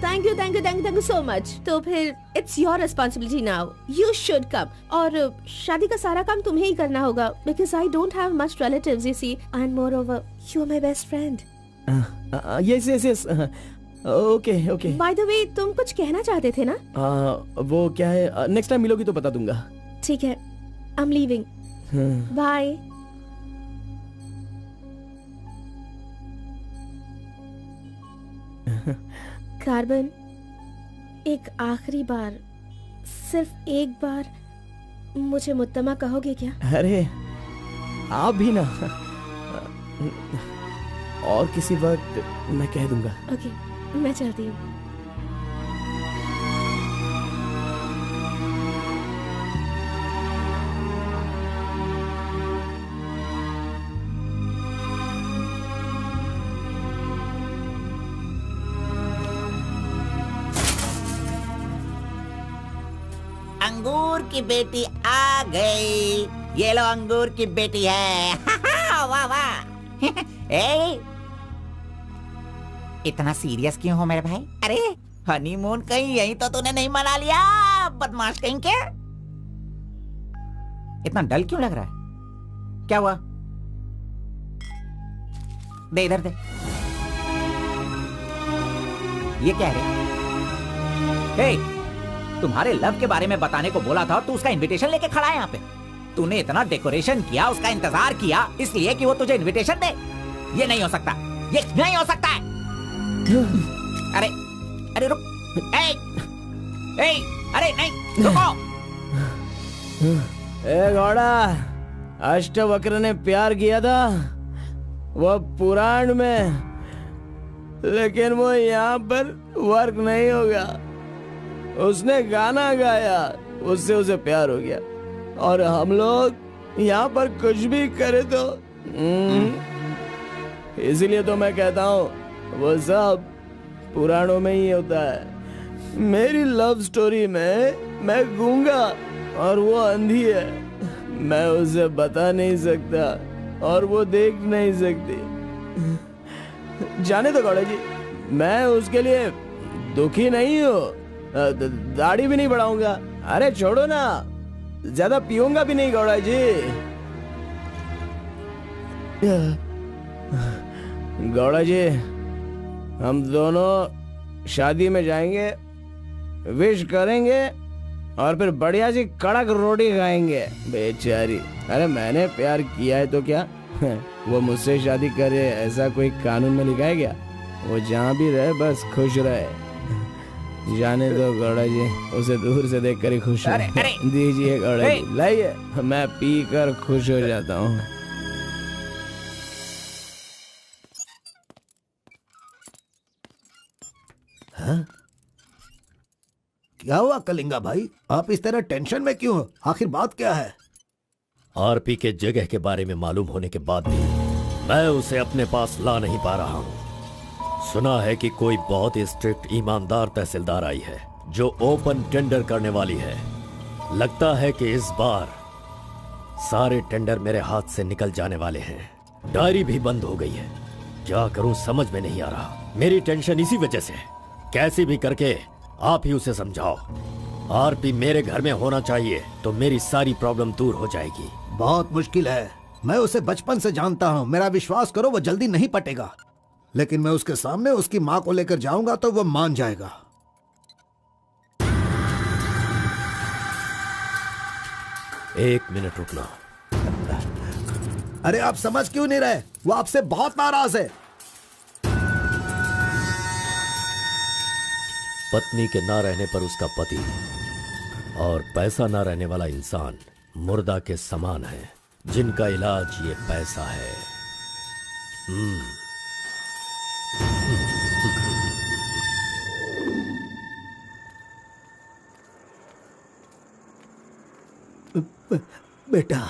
Thank you so much. तो फिर it's your responsibility now, you should come. और शादी का सारा काम तुम्हें ही करना होगा, because I don't have much relatives you see, and moreover you are my best friend. Yes okay. By the way तुम कुछ कहना चाहते थे ना? वो क्या है, नेक्स्ट टाइम मिलोगी तो बता दूंगा। ठीक है, I am leaving, bye. Carbon, एक आखिरी बार, सिर्फ एक बार मुझे मुत्तमा कहोगे क्या? अरे आप भी ना, और किसी वक्त मैं कह दूंगा। ओके, मैं चलती हूँ। अंगूर की बेटी आ गई, ये लो अंगूर की बेटी है। वाह वाह। ए, इतना सीरियस क्यों हो मेरे भाई? अरे हनीमून कहीं यहीं तो तूने नहीं मना लिया, बदमाश कहीं के। इतना डल क्यों लग रहा है? क्या हुआ? दे इधर दे। ये क्या है? हे, तुम्हारे लव के बारे में बताने को बोला था और तू उसका इनविटेशन लेके खड़ा है यहाँ पे। तूने इतना डेकोरेशन किया, उसका इंतजार किया इसलिए कि वो तुझे इनविटेशन दे। ये नहीं हो सकता, ये नहीं हो सकता है। अरे अरे रुक, अरे नहीं रुको। ए घोड़ा, अष्टवक्र ने प्यार किया था वो पुराण में, लेकिन वो यहाँ पर वर्क नहीं होगा। उसने गाना गाया, उससे उसे प्यार हो गया, और हम लोग यहाँ पर कुछ भी करे तो इसीलिए तो मैं कहता हूँ वो सब पुराणों में ही होता है। मेरी लव स्टोरी में मैं गूंगा और वो अंधी है, मैं उसे बता नहीं सकता और वो देख नहीं सकती। जाने दो गौड़ा जी, मैं उसके लिए दुखी नहीं हूँ, दाढ़ी भी नहीं बढ़ाऊंगा। अरे छोड़ो ना, ज्यादा पीऊंगा भी नहीं गौड़ा जी। गौड़ा जी, हम दोनों शादी में जाएंगे, विश करेंगे और फिर बढ़िया सी कड़क रोटी खाएंगे। बेचारी, अरे मैंने प्यार किया है तो क्या वो मुझसे शादी करे ऐसा कोई कानून में लिखा है क्या? वो जहाँ भी रहे बस खुश रहे। जाने दो गौड़ा जी, उसे दूर से देखकर ही खुश हो। दीजिए गौड़ा जी, लाइए, मैं पी कर खुश हो जाता हूँ। हाँ? क्या हुआ कलिंगा भाई, आप इस तरह टेंशन में क्यों हो? आखिर बात क्या है? आरपी के जगह के बारे में मालूम होने के बाद भी मैं उसे अपने पास ला नहीं पा रहा हूँ। सुना है कि कोई बहुत ही स्ट्रिक्ट ईमानदार तहसीलदार आई है जो ओपन टेंडर करने वाली है। लगता है कि इस बार सारे टेंडर मेरे हाथ से निकल जाने वाले हैं। डायरी भी बंद हो गई है, क्या करूं समझ में नहीं आ रहा। मेरी टेंशन इसी वजह से है। कैसे भी करके आप ही उसे समझाओ। आरपी मेरे घर में होना चाहिए तो मेरी सारी प्रॉब्लम दूर हो जाएगी। बहुत मुश्किल है, मैं उसे बचपन से जानता हूँ। मेरा विश्वास करो, वो जल्दी नहीं पटेगा, लेकिन मैं उसके सामने उसकी माँ को लेकर जाऊंगा तो वो मान जाएगा। एक मिनट रुकना। अरे आप समझ क्यों नहीं रहे? वो आपसे बहुत नाराज है। पत्नी के ना रहने पर उसका पति और पैसा ना रहने वाला इंसान मुर्दा के समान है, जिनका इलाज ये पैसा है। बेटा,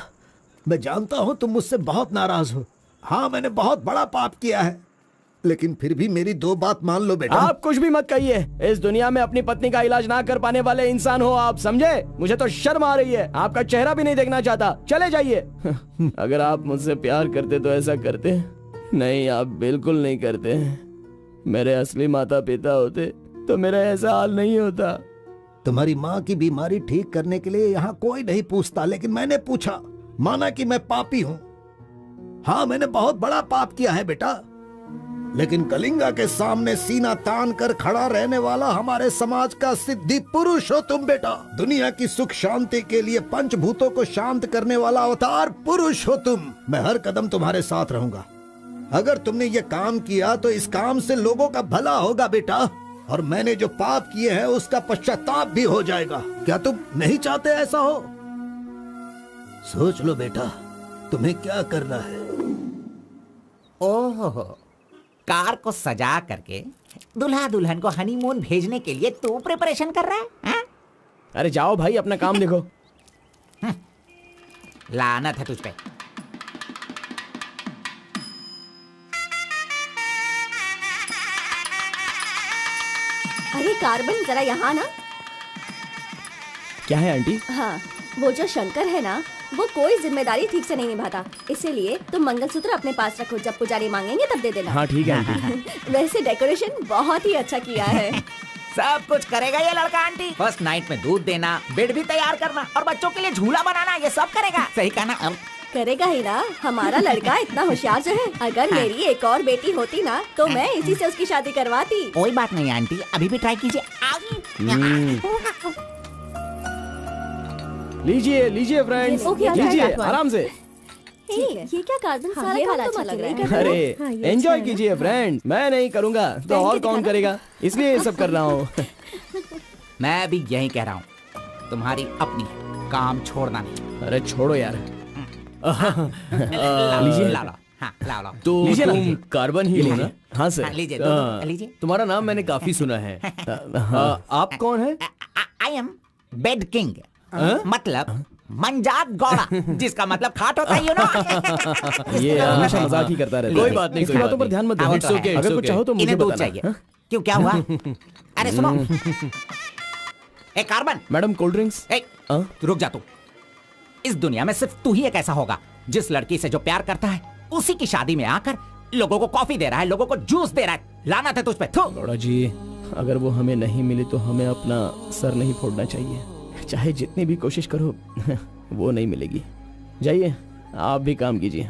मैं जानता हूं तुम मुझसे बहुत नाराज हो। हाँ, मैंने बहुत बड़ा पाप किया है, लेकिन फिर भी मेरी 2 बात मान लो बेटा। आप कुछ भी मत कहिए। इस दुनिया में अपनी पत्नी का इलाज ना कर पाने वाले इंसान हो आप, समझे? मुझे तो शर्म आ रही है, आपका चेहरा भी नहीं देखना चाहता। चले जाइए। अगर आप मुझसे प्यार करते तो ऐसा करते? नहीं, आप बिल्कुल नहीं करते। मेरे असली माता पिता होते तो मेरा ऐसा हाल नहीं होता। तुम्हारी माँ की बीमारी ठीक करने के लिए यहाँ कोई नहीं पूछता, लेकिन मैंने पूछा, माना कि मैं पापी हूँ। हाँ, मैंने बहुत बड़ा पाप किया है बेटा, लेकिन कलिंगा के सामने सीना तान कर खड़ा रहने वाला हमारे समाज का सिद्धि पुरुष हो तुम बेटा। दुनिया की सुख शांति के लिए पंचभूतों को शांत करने वाला अवतार पुरुष हो तुम। मैं हर कदम तुम्हारे साथ रहूंगा। अगर तुमने ये काम किया तो इस काम से लोगों का भला होगा बेटा, और मैंने जो पाप किए हैं उसका पश्चाताप भी हो जाएगा। क्या तुम नहीं चाहते ऐसा हो? सोच लो बेटा, तुम्हें क्या करना है। ओहो, कार को सजा करके दुल्हा दुल्हन को हनीमून भेजने के लिए तू प्रिपरेशन कर रहा है, हा? अरे जाओ भाई, अपना काम देखो। लानत है तुझ पे। अरे कार्बन, जरा यहाँ ना। क्या है आंटी? हाँ, वो जो शंकर है ना, वो कोई जिम्मेदारी ठीक से नहीं निभाता, इसीलिए तुम मंगलसूत्र अपने पास रखो, जब पुजारी मांगेंगे तब दे देना। हाँ ठीक है आंटी। वैसे डेकोरेशन बहुत ही अच्छा किया है। सब कुछ करेगा ये लड़का आंटी। फर्स्ट नाइट में दूध देना, बेड भी तैयार करना और बच्चों के लिए झूला बनाना, ये सब करेगा। सही कहा ना? करेगा ही ना, हमारा लड़का इतना होशियार जो है। अगर मेरी एक और बेटी होती ना तो मैं इसी से उसकी शादी करवाती। कोई बात नहीं आंटी, अभी भी ट्राई कीजिए। लीजिए लीजिए फ्रेंड्स, लीजिए आराम से। ये क्या कार्बन, सारा ये काम वाला तुम अच्छा अकेले लग ही रहा कर है। रहे हो। अरे एंजॉय कीजिए फ्रेंड्स, मैं नहीं करूँगा तो और कौन करेगा, इसलिए ये सब कर रहा हूँ। मैं भी यही कह रहा हूँ, तुम्हारी अपनी काम छोड़ना नहीं। अरे छोड़ो यार। लीजिए, ला लो। हाँ, ला लो। तो लीजिए ना, तुम लीजिए। कार्बन ही हो ना? हाँ सर। हाँ, लीजिए, लीजिए। तुम्हारा नाम मैंने काफी सुना है। आप कौन है? आई एम बेड किंग, मतलब मंजात गौड़ा, जिसका मतलब खाट होता है, यू नो। ये हमेशा मजाक ही करता रहता है। कोई बात नहीं, इसकी कोई बातों बात पर ध्यान मत नहीं। दो। It's okay, अगर कुछ चाहो तो मुझे इन्हें दूध बताना। चाहिए। क्यों, क्या हुआ? अरे सुनो, ए कार्बन, मैडम कोल्ड ड्रिंक्स। ए रुक जा तू। इस दुनिया में सिर्फ तू ही एक ऐसा होगा जिस लड़की से जो प्यार करता है उसी की शादी में आकर लोगों को कॉफी दे रहा है, लोगों को जूस दे रहा है। लानत है तुझ पे। थू। गौड़ा जी, अगर वो हमें नहीं मिली तो हमें अपना सर नहीं फोड़ना चाहिए, चाहे जितनी भी कोशिश करो वो नहीं मिलेगी। जाइए, आप भी काम कीजिए।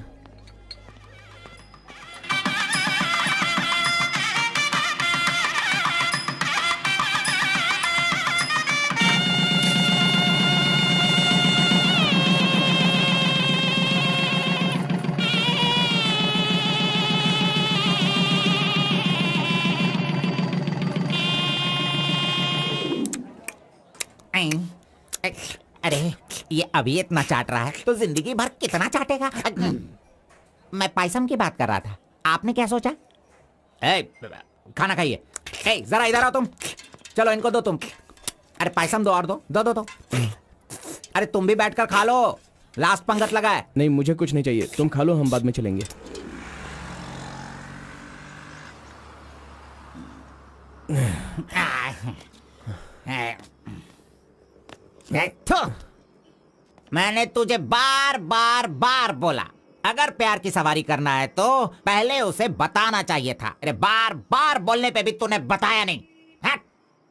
अरे ये अभी इतना चाट रहा है तो जिंदगी भर कितना चाटेगा। मैं पायसम की बात कर रहा था, आपने क्या सोचा? खाना खाइए। जरा इधर आओ तुम। चलो इनको दो तुम। अरे पायसम दो और दो दो दो दो। अरे तुम भी बैठकर खा लो, लास्ट पंगत लगा है। नहीं, मुझे कुछ नहीं चाहिए, तुम खा लो, हम बाद में चलेंगे। मैंने तुझे बार बार बार बोला, अगर प्यार की सवारी करना है तो पहले उसे बताना चाहिए था। अरे बार बार बोलने पे भी तूने बताया नहीं। हट,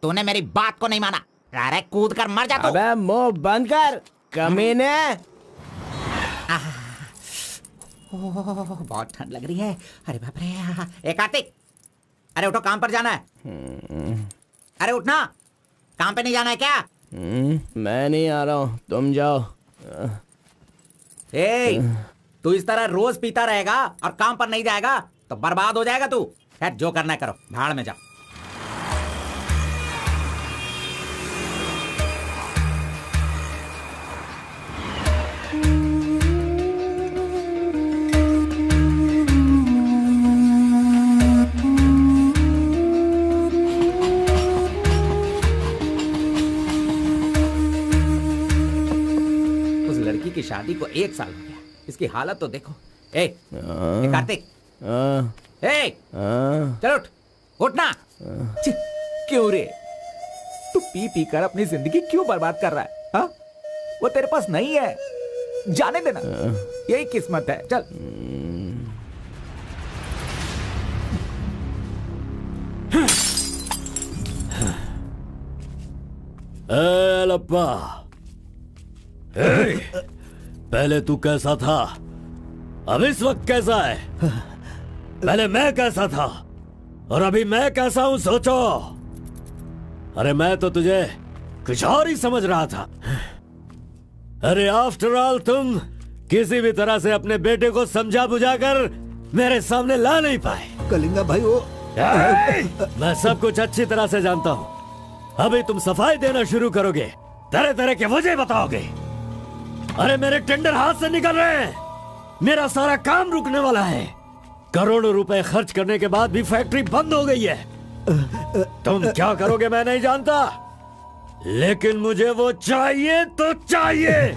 तूने मेरी बात को नहीं माना। अरे कूद कर मर जा तू। अबे मुंह बंद कर कमीने। बहुत ठंड लग रही है। अरे बाप रे। कार्तिक, अरे उठो, काम पर जाना है। अरे उठना, काम पे नहीं जाना है क्या? मैं नहीं आ रहा हूँ, तुम जाओ। तू इस तरह रोज पीता रहेगा और काम पर नहीं जाएगा तो बर्बाद हो जाएगा तू। खैर जो करना है करो, भाड़ में जाओ। की शादी को 1 साल हो गया, इसकी हालत तो देखो। ए कार्तिक, चलो उठ, उठना। क्यों रे, तू पी पी कर अपनी जिंदगी क्यों बर्बाद कर रहा है? हा? वो तेरे पास नहीं है, जाने देना, यही किस्मत है। चल। लप्पा, पहले तू कैसा था, अब इस वक्त कैसा है? पहले मैं कैसा था और अभी मैं कैसा हूं, सोचो। अरे मैं तो तुझे कुछ और ही समझ रहा था। अरे आफ्टर ऑल तुम किसी भी तरह से अपने बेटे को समझा बुझाकर मेरे सामने ला नहीं पाए। कलिंगा भाई, वो मैं सब कुछ अच्छी तरह से जानता हूँ। अभी तुम सफाई देना शुरू करोगे, तरह तरह के वजह बताओगे। अरे मेरे टेंडर हाथ से निकल रहे हैं, मेरा सारा काम रुकने वाला है। करोड़ों रुपए खर्च करने के बाद भी फैक्ट्री बंद हो गई है। तुम क्या करोगे मैं नहीं जानता, लेकिन मुझे वो चाहिए तो चाहिए।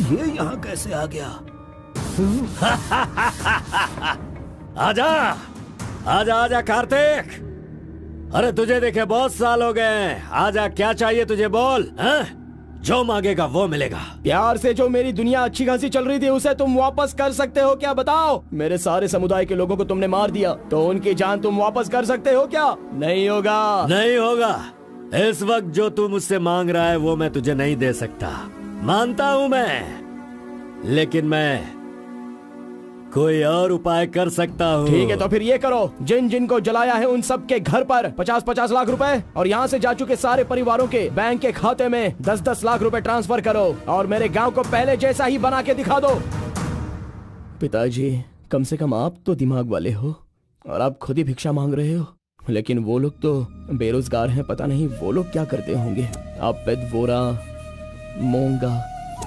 ये यहाँ कैसे आ गया? आजा आजा आजा कार्तिक, अरे तुझे देखे बहुत साल हो गए। आजा, क्या चाहिए तुझे, बोल। जो मांगेगा वो मिलेगा। प्यार से जो मेरी दुनिया अच्छी खासी चल रही थी उसे तुम वापस कर सकते हो क्या, बताओ? मेरे सारे समुदाय के लोगों को तुमने मार दिया, तो उनकी जान तुम वापस कर सकते हो क्या? नहीं होगा, नहीं होगा। इस वक्त जो तू मुझसे मांग रहा है वो मैं तुझे नहीं दे सकता, मानता हूं मैं, लेकिन मैं कोई और उपाय कर सकता हूँ। ठीक है, तो फिर ये करो, जिन जिन को जलाया है उन सब के घर पर 50-50 लाख रुपए और यहाँ से जा चुके सारे परिवारों के बैंक के खाते में 10-10 लाख रुपए ट्रांसफर करो और मेरे गांव को पहले जैसा ही बना के दिखा दो। पिताजी, कम से कम आप तो दिमाग वाले हो और आप खुद ही भिक्षा मांग रहे हो, लेकिन वो लोग तो बेरोजगार हैं, पता नहीं वो लोग क्या करते होंगे। आप पेदवोरा मोंगा,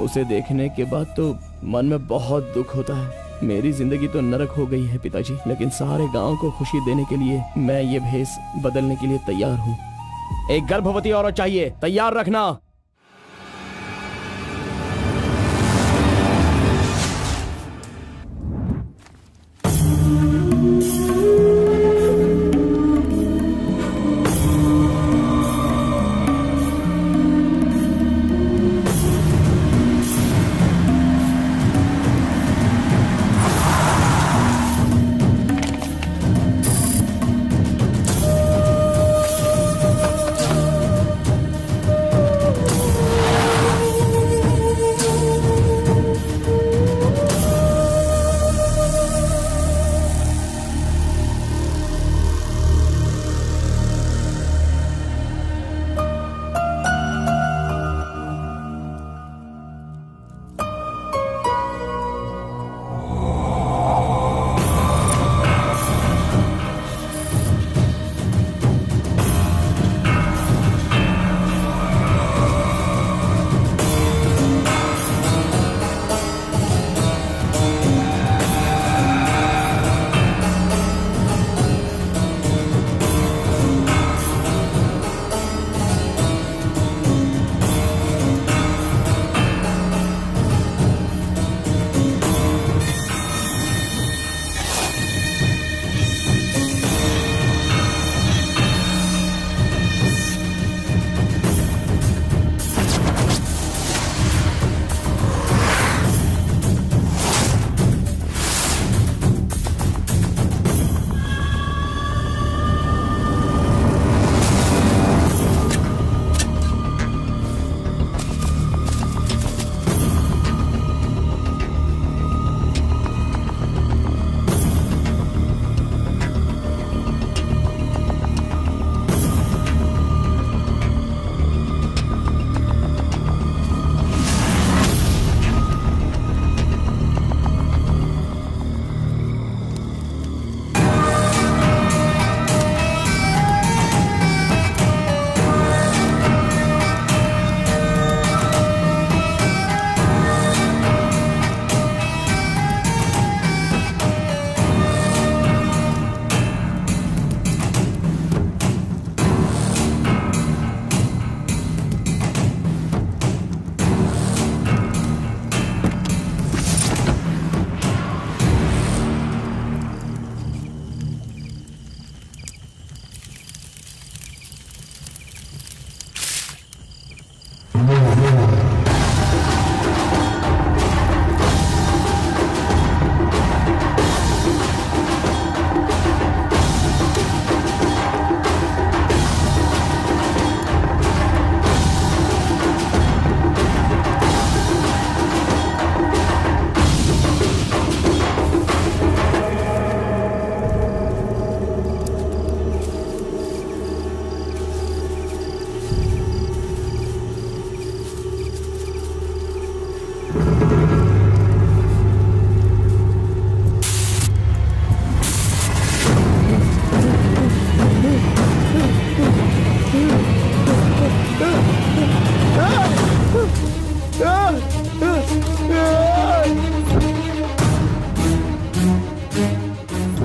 उसे देखने के बाद तो मन में बहुत दुख होता है। मेरी जिंदगी तो नरक हो गई है पिताजी, लेकिन सारे गांव को खुशी देने के लिए मैं ये भेष बदलने के लिए तैयार हूँ। एक गर्भवती औरत चाहिए, तैयार रखना।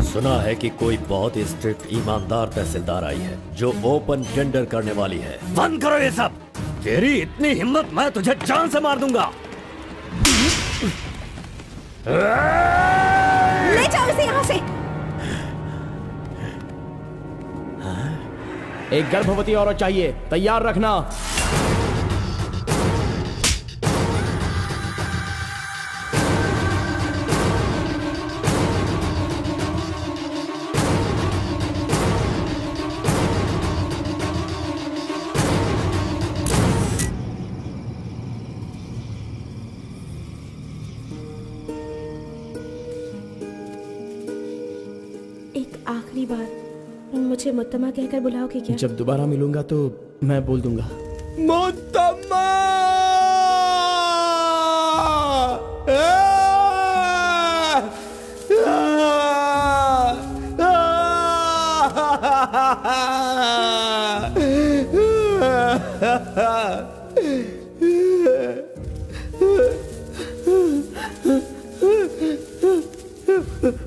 सुना है कि कोई बहुत ही स्ट्रिक्ट ईमानदार तहसीलदार आई है जो ओपन टेंडर करने वाली है। बंद करो ये सब। तेरी इतनी हिम्मत, मैं तुझे जान से मार दूंगा। ले जाओ इसे यहाँ से। एक गर्भवती औरत चाहिए, तैयार रखना। आखिरी बार मुझे मुत्तमा कहकर बुलाओगे क्या? जब दोबारा मिलूंगा तो मैं बोल दूंगा। मुत्तमा!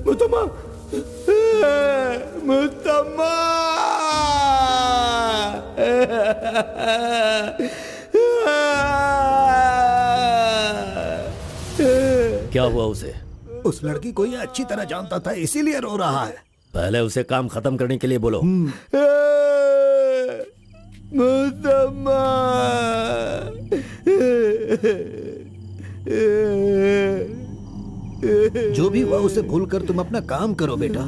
मुत्तमा! मुत्तमा! क्या हुआ उसे? उस लड़की को ये अच्छी तरह जानता था, इसीलिए रो रहा है। पहले उसे काम खत्म करने के लिए बोलो। मुत्तमा! जो भी हुआ उसे भूलकर तुम अपना काम करो बेटा।